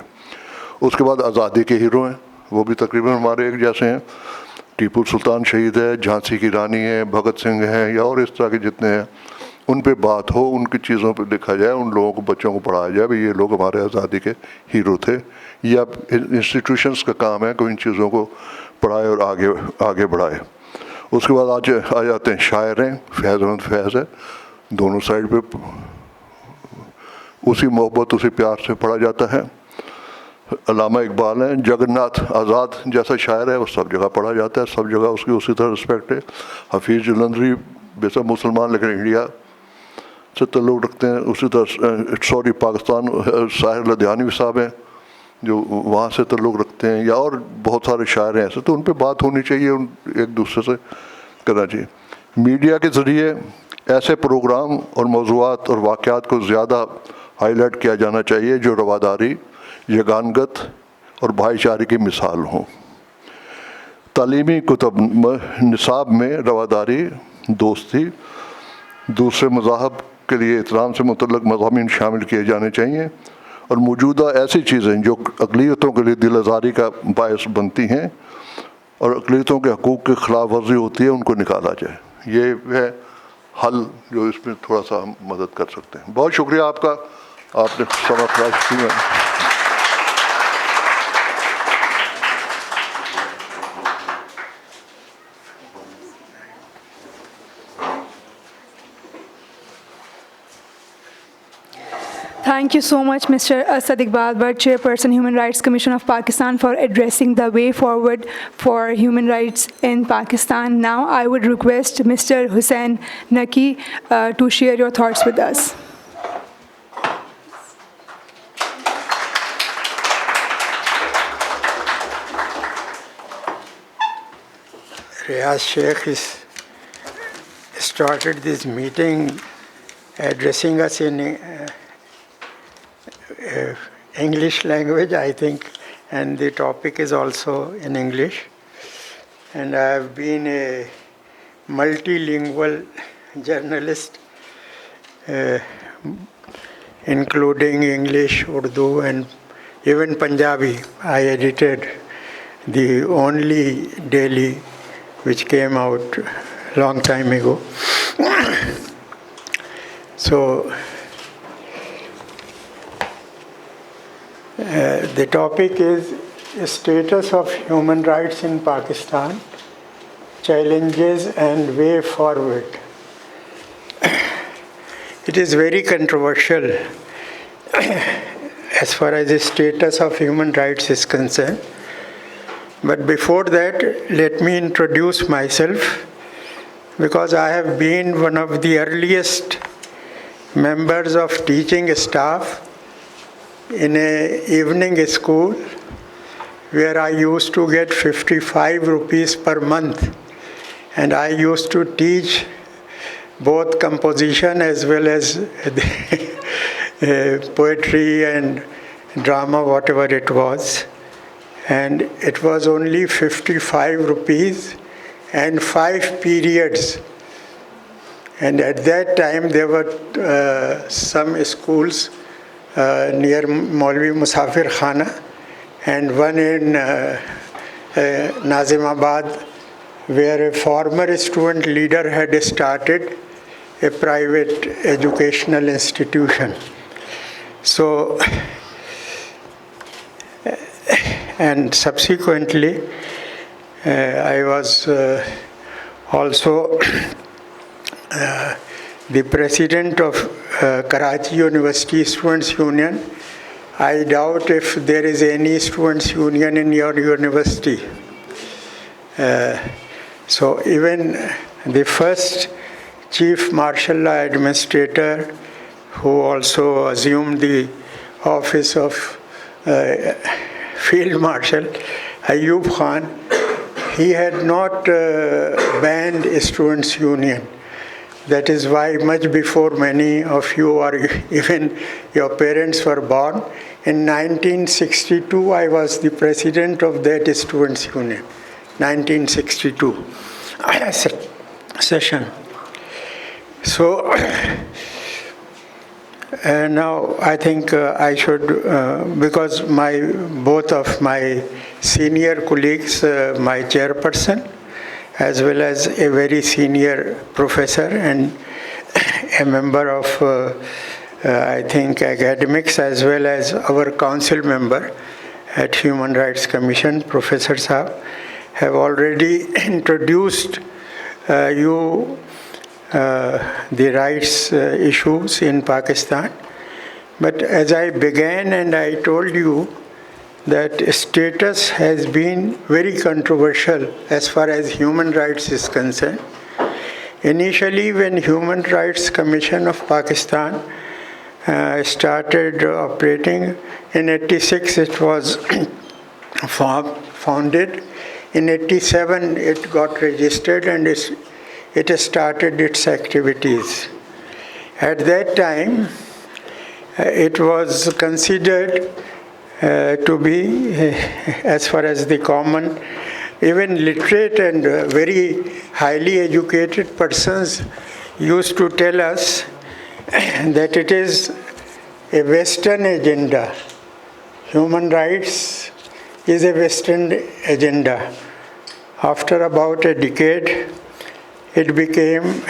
اس کے بعد آزادی کے ہیرو ہیں, وہ بھی تقریباً ہمارے ایک جیسے ہیں. ٹیپو سلطان شہید ہے, جھانسی کی رانی ہے, بھگت سنگھ ہیں, یا اور اس طرح کے جتنے ہیں, ان پہ بات ہو, ان کی چیزوں پہ لکھا جائے, ان لوگوں کو بچوں کو پڑھایا جائے بھائی یہ لوگ ہمارے آزادی کے ہیرو تھے. یہ اب انسٹیٹیوشنس کا کام ہے کہ ان چیزوں کو پڑھائے اور آگے بڑھائے. اس کے بعد آ جاتے ہیں شاعر ہیں, فیض احمد فیض ہے, دونوں سائڈ پہ اسی محبت اسی پیار سے پڑھا جاتا ہے. علامہ اقبال ہیں, جگن ناتھ آزاد جیسا شاعر ہے, وہ سب جگہ پڑھا جاتا ہے, سب جگہ اس کی اسی طرح رسپیکٹ ہے. حفیظ جلندری بے شک مسلمان لیکن انڈیا سے تعلق رکھتے ہیں, اسی طرح پاکستان ساحر لدھیانوی صاحب ہیں جو وہاں سے تعلق رکھتے ہیں, یا اور بہت سارے شاعر ہیں ایسے. تو ان پہ بات ہونی چاہیے, ایک دوسرے سے کرنا چاہیے. میڈیا کے ذریعے ایسے پروگرام اور موضوعات اور واقعات کو زیادہ ہائی لائٹ کیا جانا چاہیے جو رواداری, یگانگت اور بھائی چارے کی مثال ہوں. تعلیمی کتب نصاب میں رواداری, دوستی, دوسرے مذاہب کے لیے احترام سے متعلق مضامین شامل کیے جانے چاہیے, اور موجودہ ایسی چیزیں جو اقلیتوں کے لیے دل آزاری کا باعث بنتی ہیں اور اقلیتوں کے حقوق کی خلاف ورزی ہوتی ہے ان کو نکالا جائے. یہ ہے حل جو اس میں تھوڑا سا ہم مدد کر سکتے ہیں. بہت شکریہ آپ کا, آپ نے سمجھ کیا. Thank you so much, Mr. Asad Iqbal Bhatt, Chairperson, Human Rights Commission of Pakistan, for addressing the way forward for human rights in Pakistan. Now, I would request Mr. Hussain Naqi to share your thoughts with us. Riaz Sheikh started this meeting addressing us in English language, I think, and the topic is also in English. And I have been a multilingual journalist, including English, Urdu, and even Punjabi. I edited the only daily which came out a long time ago. So, the topic is status of human rights in Pakistan, challenges and way forward. It is very controversial as far as the status of human rights is concerned. But before that, let me introduce myself, because I have been one of the earliest members of teaching staff in an evening school where I used to get 55 rupees per month. And I used to teach both composition as well as poetry and drama, whatever it was. And it was only 55 rupees and 5 periods. And at that time, there were some schools near Maulvi Musafir Khana and one in Nazimabad, where a former student leader had started a private educational institution. So, and subsequently, I was also the president of Karachi University Students' Union. I doubt if there is any students' union in your university. So even the first chief martial law administrator, who also assumed the office of Field Marshal, Ayub Khan, he had not banned a students' union. That is why much before many of you or even your parents were born, in 1962 I was the president of that students' union, 1962 session. So now I think I should, because both of my senior colleagues, my chairperson, as well as a very senior professor and a member of, I think, academics, as well as our council member at Human Rights Commission, Professor Saab, have already introduced you the rights issues in Pakistan. But as I began and I told you that status has been very controversial as far as human rights is concerned. Initially, when Human Rights Commission of Pakistan started operating, in 86 it was founded. In 87 it got registered and it started its activities. At that time, it was considered to be, as far as the common, even literate and very highly educated persons used to tell us that it is a Western agenda. Human rights is a Western agenda. After about a decade, it became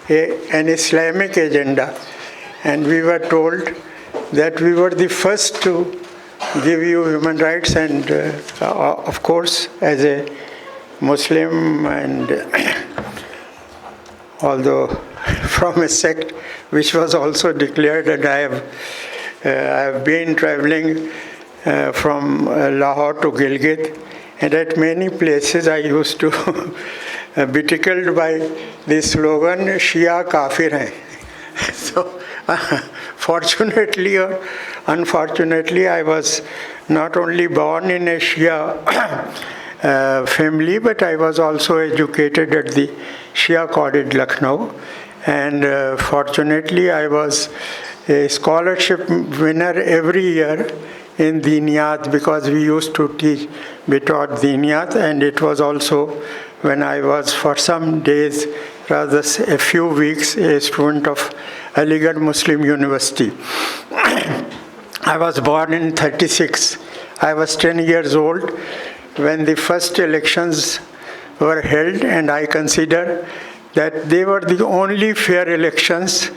an Islamic agenda, and we were told that we were the first to give you human rights, and of course, as a Muslim, and although from a sect which was also declared, and I have I have been traveling from Lahore to Gilgit, and at many places I used to be tickled by the slogan, Shia Kafir hai. So, fortunately or unfortunately, I was not only born in a Shia family, but I was also educated at the Shia College, Lucknow. And fortunately, I was a scholarship winner every year in Diniyat, because we used to be taught Diniyat, and it was also when I was for some days, rather a few weeks, a student of Aligarh Muslim University. I was born in 36. I was 10 years old when the first elections were held, and I consider that they were the only fair elections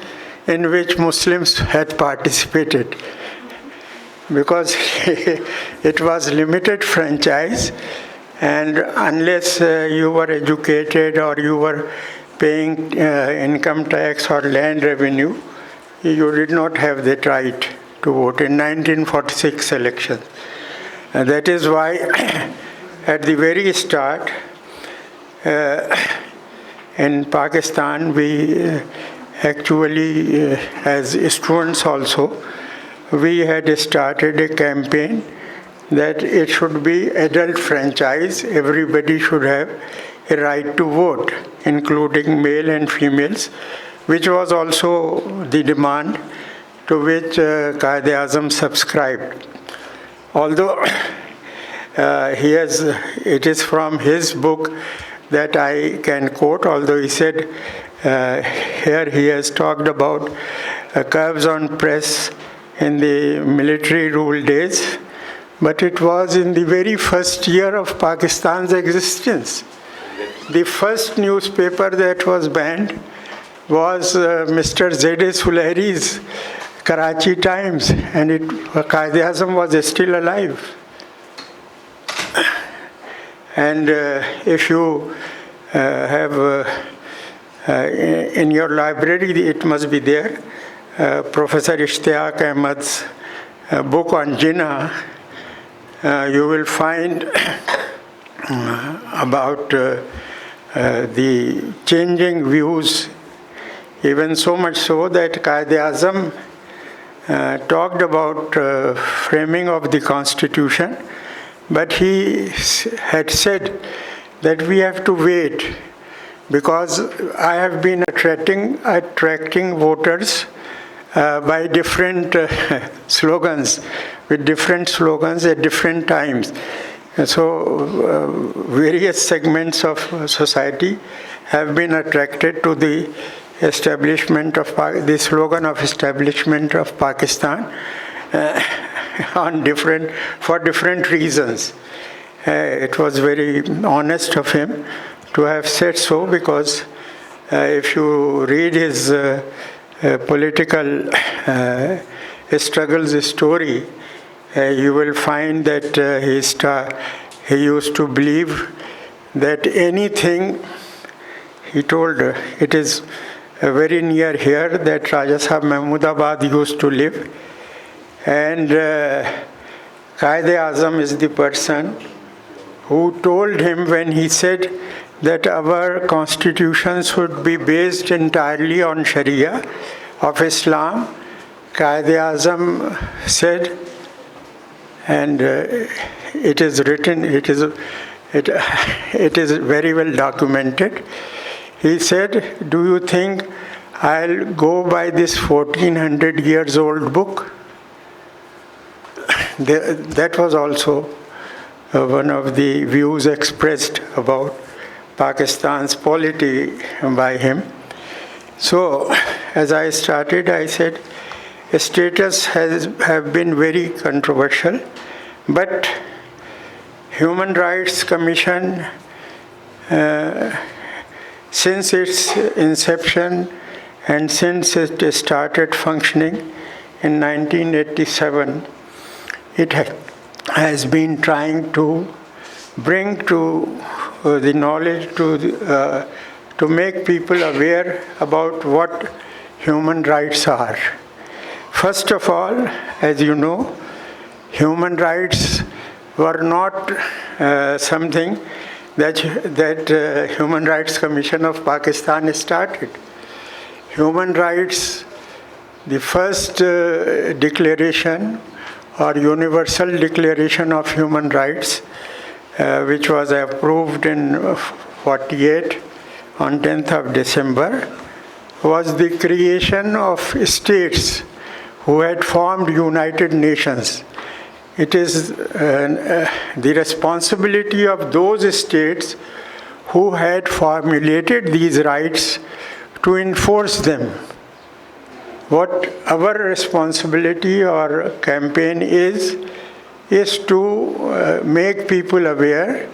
in which Muslims had participated, because it was limited franchise, and unless you were educated or you were paying income tax or land revenue, you did not have that right to vote in 1946 elections. And that is why at the very start, in Pakistan, we actually, as students also, we had started a campaign that it should be adult franchise. Everybody should have a right to vote, including male and females, which was also the demand to which Quaid-e-Azam subscribed. Although it is from his book that I can quote, although he said here he has talked about curbs on press in the military rule days, but it was in the very first year of Pakistan's existence. The first newspaper that was banned was Mr. Z.A. Sulehri's Karachi Times, and Quaid-e-Azam was still alive. And if you have in your library, it must be there, Professor Ishtiaq Ahmad's book on Jinnah, you will find about the changing views, even so much so that Quaid-e-Azam talked about framing of the Constitution, but he had said that we have to wait, because I have been attracting voters by different slogans, with different slogans at different times. So various segments of society have been attracted to the establishment of the slogan of establishment of Pakistan for different reasons. It was very honest of him to have said so, because if you read his political struggles story, you will find that he used to believe that anything, he told, it is very near here that Raja Sahib Mahmudabad used to live, and Quaid-e-Azam is the person who told him, when he said that our constitution should be based entirely on Sharia of Islam, Quaid-e-Azam said, and it is written, it is very well documented. He said, do you think I'll go by this 1400 years old book? That was also one of the views expressed about Pakistan's polity by him. So, as I started, I said, status have been very controversial, but Human Rights Commission, since its inception and since it started functioning in 1987, it has been trying to bring to the knowledge to make people aware about what human rights are. First of all, as you know, human rights were not something that Human Rights Commission of Pakistan started. Human rights, the first declaration or Universal Declaration of Human Rights, which was approved in 48 on 10th of December, was the creation of states who had formed United Nations. It is the responsibility of those states who had formulated these rights to enforce them. What our responsibility or campaign is to make people aware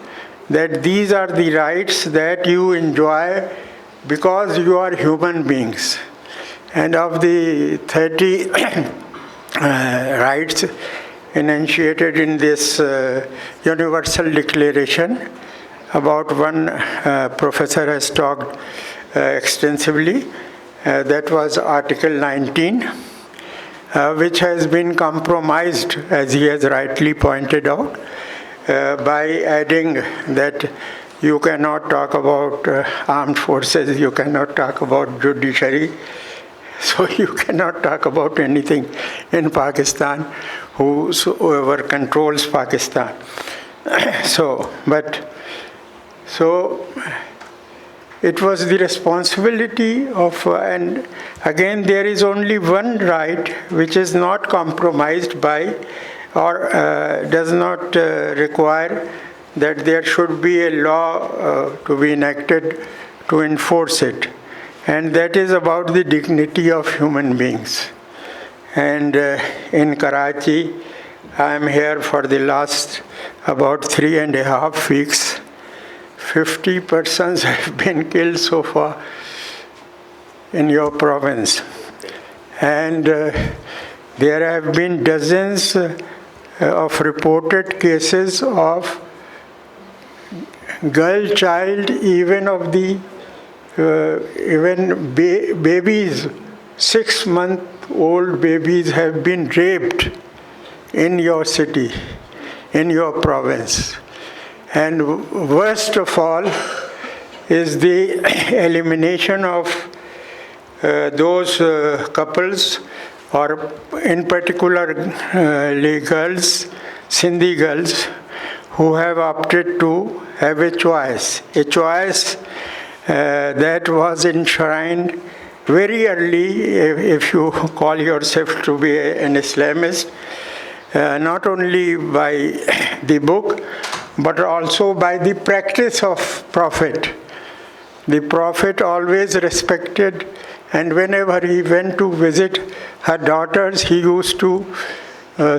that these are the rights that you enjoy because you are human beings. And of the 30 rights enunciated in this Universal Declaration, about one professor has talked extensively. That was Article 19, which has been compromised, as he has rightly pointed out, by adding that you cannot talk about armed forces, you cannot talk about judiciary, so you cannot talk about anything in Pakistan, whoever controls Pakistan. So it was the responsibility of, and again there is only one right which is not compromised by or does not require that there should be a law to be enacted to enforce it. And that is about the dignity of human beings. And in Karachi, I am here for the last about 3.5 weeks. 50 persons have been killed so far in your province. And there have been dozens of reported cases of girl child, even of the babies, 6-month-old babies have been raped in your city, in your province. And worst of all is the elimination of those couples, or in particular girls, Sindhi girls, who have opted to have a choice that was enshrined very early, if you call yourself to be an Islamist, not only by the book, but also by the practice of Prophet. The Prophet always respected, and whenever he went to visit her daughters, he used to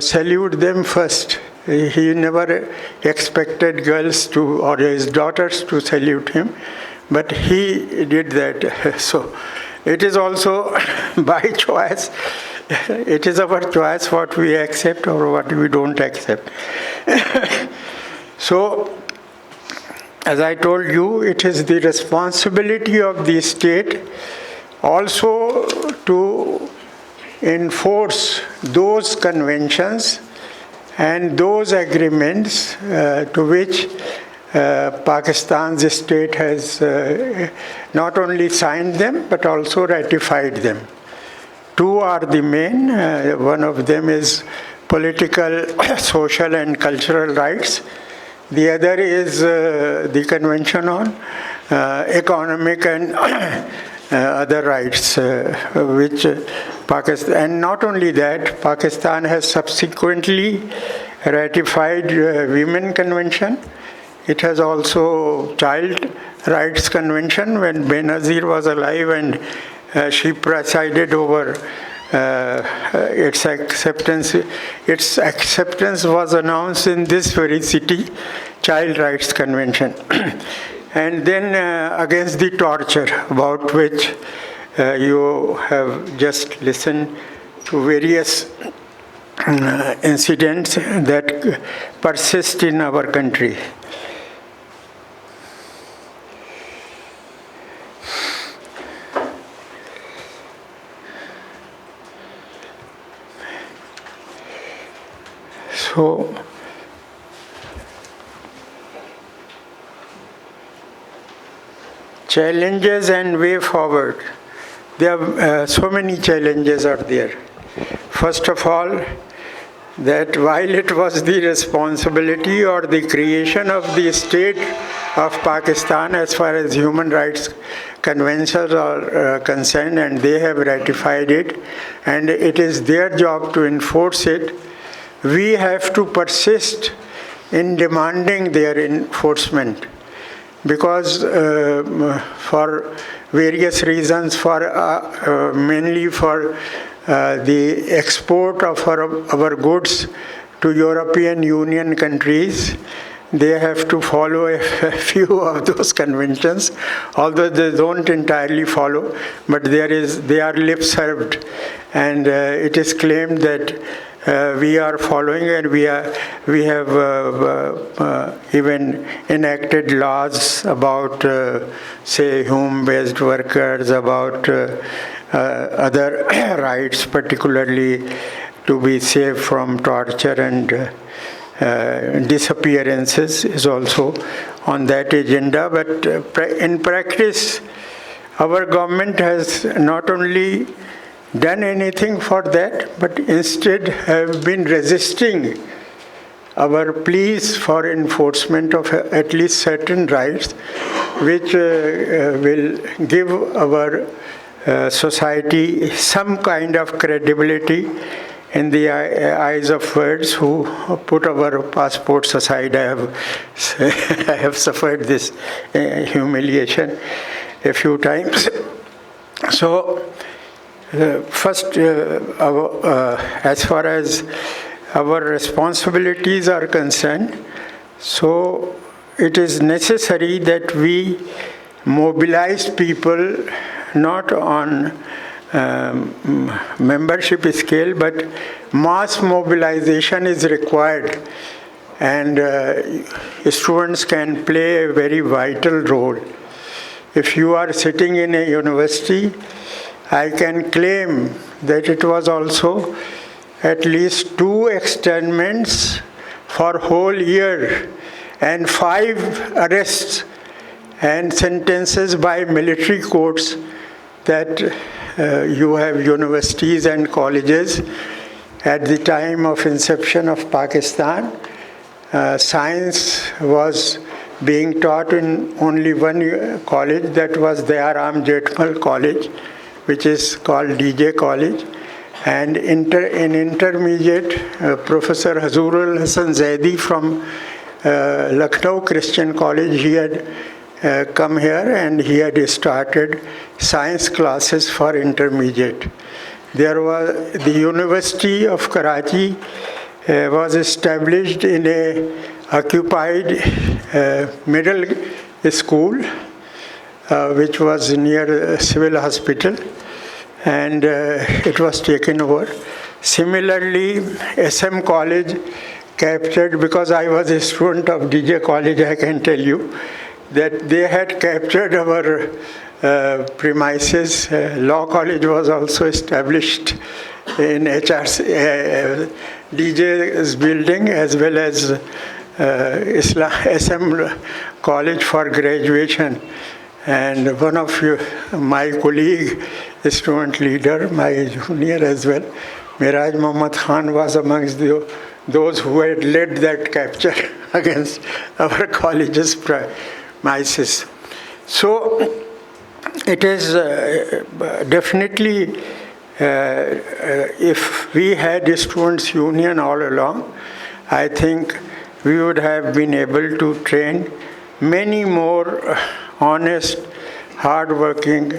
salute them first. He never expected girls to, or his daughters to salute him, but he did that. So it is also by choice. It is our choice what we accept or what we don't accept. So, as I told you, it is the responsibility of the state also to enforce those conventions and those agreements to which Pakistan's state has not only signed them but also ratified them. Two are the main. One of them is political, social and cultural rights. The other is the Convention on Economic and other rights, which Pakistan, and not only that, Pakistan has subsequently ratified Women Convention. It has also Child Rights Convention when Benazir was alive, and she presided over its acceptance. Its acceptance was announced in this very city, Child Rights Convention. And then against the torture, about which you have just listened to various incidents that persist in our country. So, challenges and way forward. There are so many challenges are there. First of all, that while it was the responsibility or the creation of the state of Pakistan as far as human rights conventions are concerned, and they have ratified it, and it is their job to enforce it, we have to persist in demanding their enforcement. Because for various reasons, mainly for the export of our goods to European Union countries, they have to follow a few of those conventions, although they don't entirely follow, but they are lip served, and it is claimed that we are following, and we have even enacted laws about, say, home-based workers, about other rights, particularly to be safe from torture and disappearances is also on that agenda. But in practice, our government has not only done anything for that, but instead have been resisting our pleas for enforcement of at least certain rights, which will give our society some kind of credibility in the eyes of words who put our passports aside. I have suffered this humiliation a few times. So, first, as far as our responsibilities are concerned, so it is necessary that we mobilize people not on membership scale, but mass mobilization is required, and students can play a very vital role. If you are sitting in a university, I can claim that it was also at least 2 externments for whole year and 5 arrests and sentences by military courts that you have universities and colleges. At the time of inception of Pakistan, science was being taught in only one college, that was Dayaram Jetmal College, which is called DJ College. And in intermediate, Professor Hazurul Hasan Zaidi from Lucknow Christian College, he had come here and he had started science classes for intermediate. There was the University of Karachi was established in a occupied middle school, which was near Civil Hospital, and it was taken over. Similarly, SM College captured, because I was a student of DJ College, I can tell you that they had captured our premises. Law College was also established in DJ's building, as well as SM College for graduation. And one of my colleague, student leader, my junior as well, Miraj Muhammad Khan, was amongst those who had led that capture against our college's premises. So it is definitely, if we had a students' union all along, I think we would have been able to train many more honest, hard-working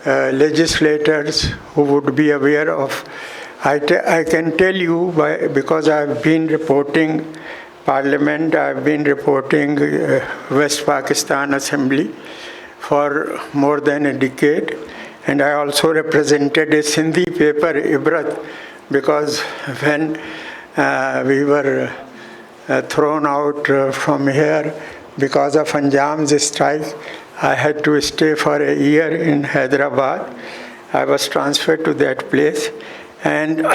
legislators who would be aware of. I can tell you, because I've been reporting Parliament, I've been reporting West Pakistan Assembly for more than a decade, and I also represented a Sindhi paper, Ibrat, because when we were thrown out from here because of Anjam's strike, I had to stay for a year in Hyderabad. I was transferred to that place, And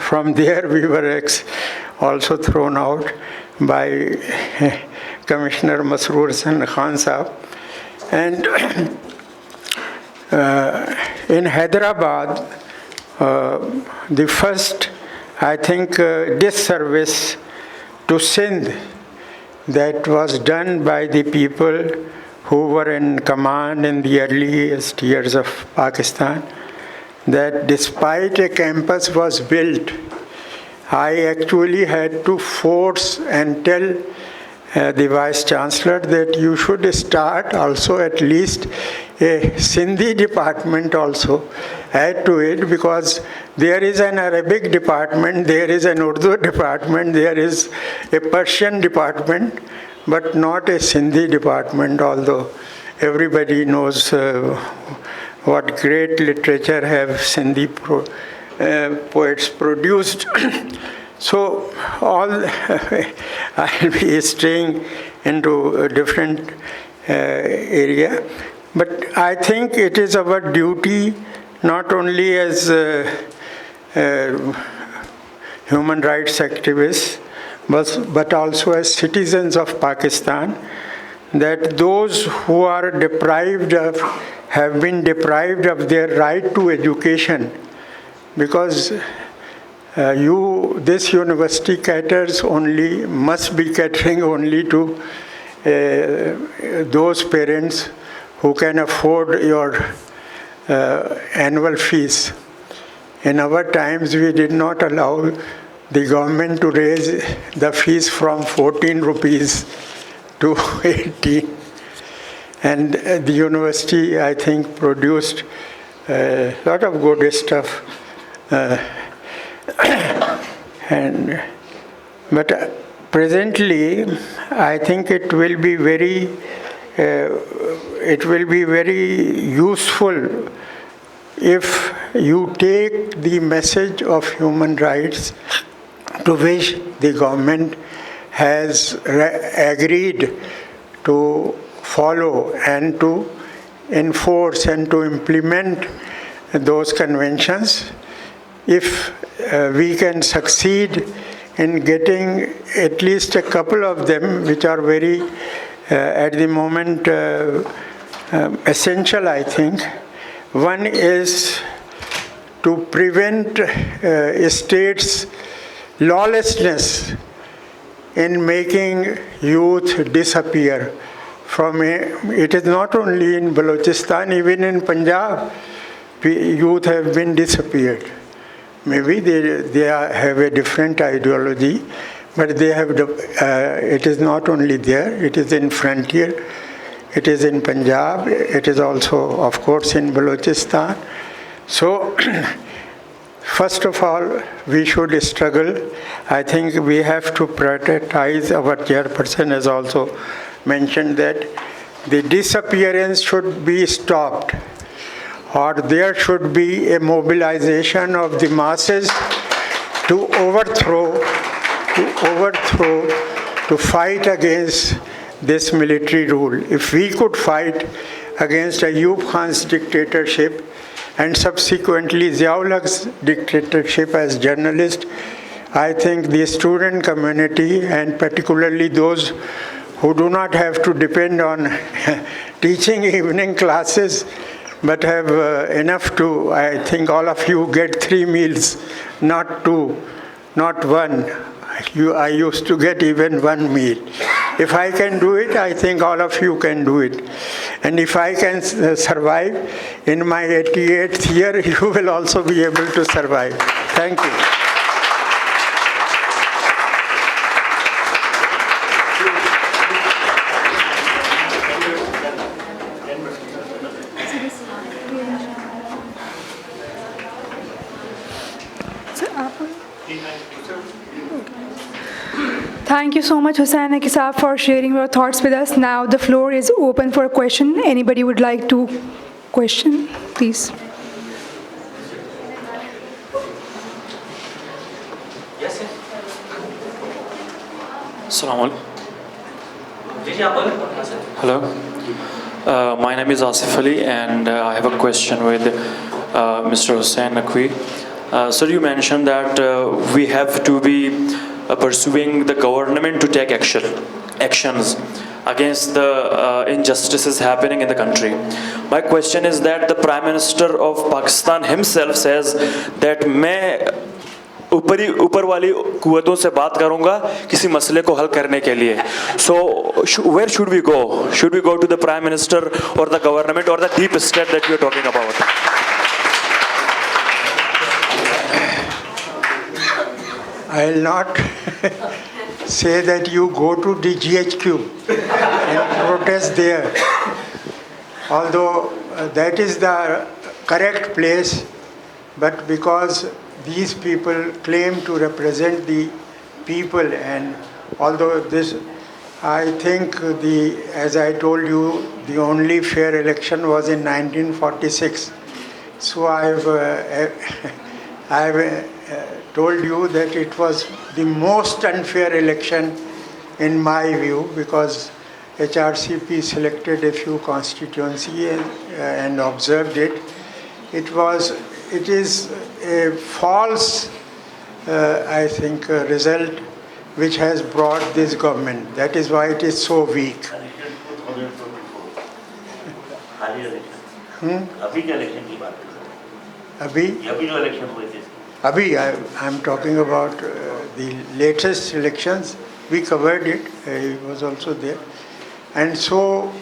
from there we were also thrown out by Commissioner Masroor Hasan Khan Sahab. And in Hyderabad, the first, I think, disservice to Sindh that was done by the people who were in command in the earliest years of Pakistan, that despite a campus was built, I actually had to force and tell the Vice Chancellor that you should start also at least a Sindhi department also, add to it, because there is an Arabic department, there is an Urdu department, there is a Persian department, but not a Sindhi department, although everybody knows what great literature have Sindhi poets produced. So I'll be staying into a different area. But I think it is our duty, not only as human rights activists, but also as citizens of Pakistan, that those who are have been deprived of their right to education, because this university must be catering only to those parents who can afford your annual fees. In our times, we did not allow the government to raise the fees from 14 rupees to 18. And the university, I think, produced a lot of good stuff. But presently, I think it will be very useful if you take the message of human rights, to which the government has agreed to follow and to enforce and to implement those conventions. If we can succeed in getting at least a couple of them, which are very, at the moment, essential, I think. One is to prevent states' lawlessness in making youth disappear. It is not only in Balochistan, even in Punjab, youth have been disappeared. Maybe they have a different ideology, but they have. It is not only there. It is in frontier. It is in Punjab. It is also, of course, in Balochistan. So, first of all, we should struggle. I think we have to prioritize. Our chairperson has also mentioned that the disappearance should be stopped, or there should be a mobilization of the masses to fight against this military rule. If we could fight against Ayub Khan's dictatorship and subsequently Ziaul Haq's dictatorship as journalist, I think the student community, and particularly those who do not have to depend on teaching evening classes, but have enough to, I think all of you get 3 meals, not 2, not 1. I used to get even 1 meal. If I can do it, I think all of you can do it. And if I can survive in my 88th year, you will also be able to survive. Thank you. Thank you so much, Hussain Naqvi Saab, for sharing your thoughts with us. Now the floor is open for a question. Anybody would like to question, please? Assalamu alaikum. Hello. My name is Asif Ali, and I have a question with Mr. Hussain Naqvi. Sir, you mentioned that we have to be pursuing the government to take actions against the injustices happening in the country. My question is that the Prime Minister of Pakistan himself says that मैं ऊपर वाली कुव्वतों से बात करूंगा किसी मसले को हल करने के लिए. So where should we go? Should we go to the Prime Minister or the government or the deep state that you are talking about? I'll not say that you go to DGHQ and protest there, although that is the correct place, but because these people claim to represent the people, and although this, I think as I told you, the only fair election was in 1946. So I've told you that it was the most unfair election in my view, because HRCP selected a few constituencies and observed it. It is a false, I think, result which has brought this government. That is why it is so weak. I'm talking about the latest elections. We covered it. He was also there. And so,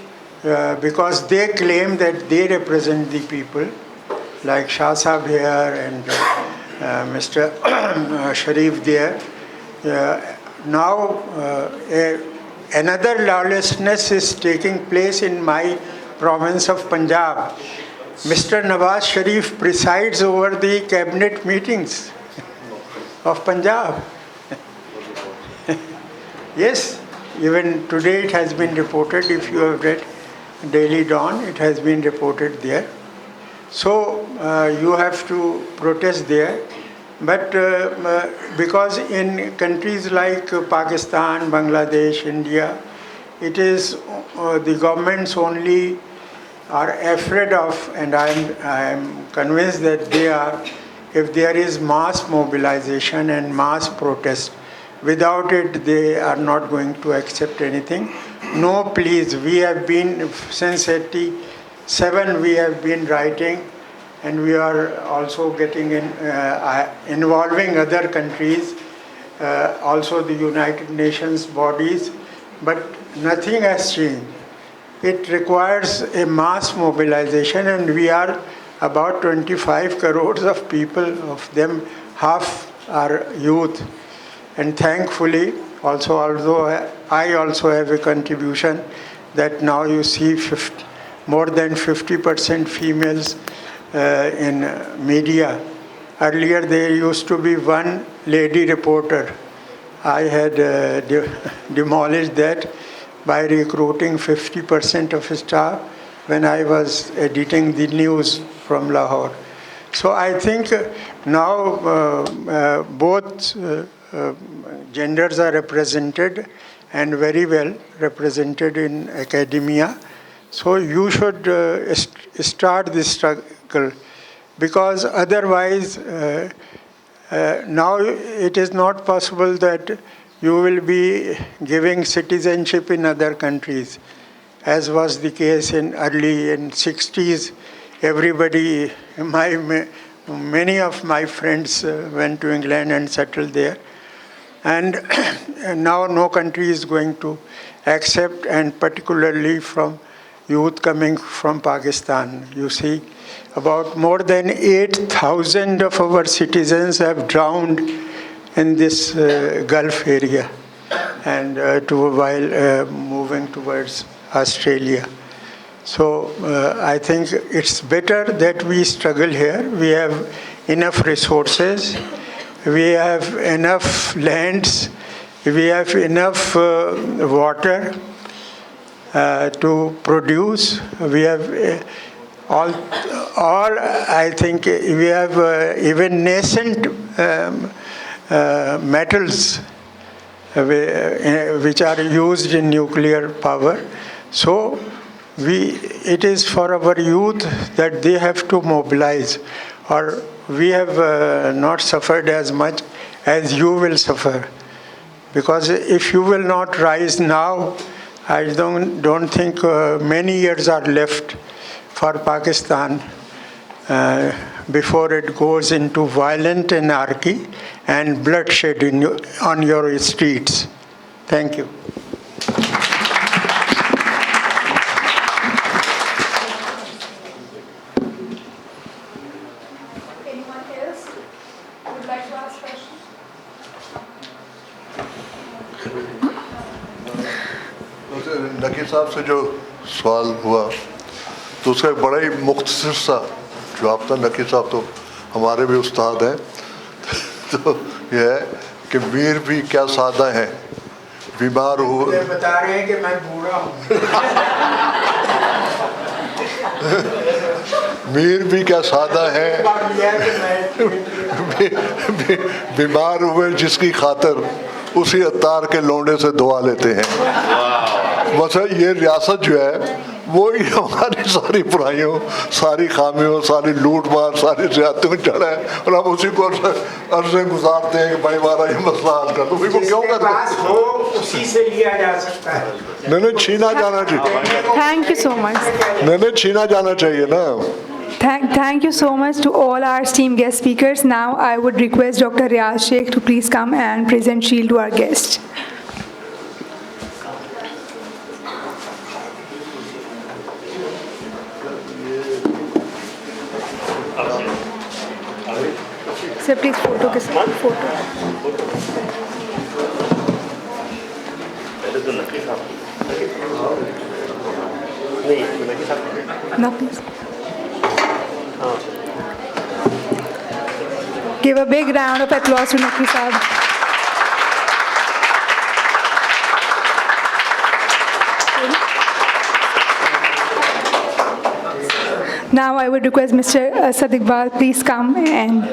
because they claim that they represent the people, like Shah Sahab here and Mr. Sharif there, now another lawlessness is taking place in my province of Punjab. Mr. Nawaz Sharif presides over the cabinet meetings of Punjab. Yes, even today it has been reported, if you have read Daily Dawn, it has been reported there. So you have to protest there. But because in countries like Pakistan, Bangladesh, India, it is the governments only are afraid of, and I am convinced that they are, if there is mass mobilization and mass protest. Without it, they are not going to accept anything. No, please, we have been, since 87, we have been writing, and we are also getting involving other countries, also the United Nations bodies, but nothing has changed. It requires a mass mobilization, and we are about 25 crores of people, of them half are youth. And thankfully, also, although I also have a contribution, that now you see more than 50% females in media. Earlier there used to be one lady reporter. I had demolished that by recruiting 50% of staff when I was editing the news from Lahore. So I think now both genders are represented, and very well represented in academia. So you should start this struggle, because otherwise now it is not possible that you will be giving citizenship in other countries, as was the case in 60s. Everybody, many of my friends went to England and settled there. And now no country is going to accept, and particularly from youth coming from Pakistan. You see, about more than 8,000 of our citizens have drowned in this Gulf area, and while moving towards Australia. So I think it's better that we struggle here. We have enough resources. We have enough lands, we have enough water to produce. We have all I think we have even nascent metals which are used in nuclear power. So it is for our youth that they have to mobilize. or we have not suffered as much as you will suffer. Because if you will not rise now, I don't think many years are left for Pakistan before it goes into violent anarchy and bloodshed on your streets. Thank you. Anyone else would like to ask questions? नकी साहब से जो सवाल हुआ तो उसका एक बड़ा ही मुख्तसर सा जवाब था। नकी साहब तो हमारे भी उस्ताद हैं। तो यह है कि मीर भी क्या सादा हैं, बीमार हो बता रहे हैं कि मैं बूढ़ा हूँ। मीर भी क्या सादा है, बीमार हुए जिसकी खातर उसी अत्तार के लौंडे से दुआ लेते हैं। बस ये रियासत जो है वो ही हमारी सारी बुराइयों, सारी खामियों, सारी लूट मार, सारी ज्यादतियों में चढ़ा है और हम उसी को अर्ज़े गुजारते हैं कि भाई हमारा ये मसला हल कर दो। भाई वो क्यों करते हैं? उसी से लिया जा सकता है। नहीं छीना जाना चाहिए, Thank you so much. नहीं छीना जाना चाहिए ना। Thank you so much to all our esteemed guest speakers. Now I would request Dr. Riaz Sheikh to please come and present shield to our guest. Sir, please photo के साथ photo. No, please. Give a big round of applause to Naqvi Saab. Now I would request Mr. Asad Iqbal, please come and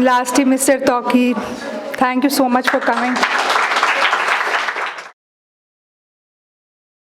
lastly, Mr. Tawqeer, thank you so much for coming.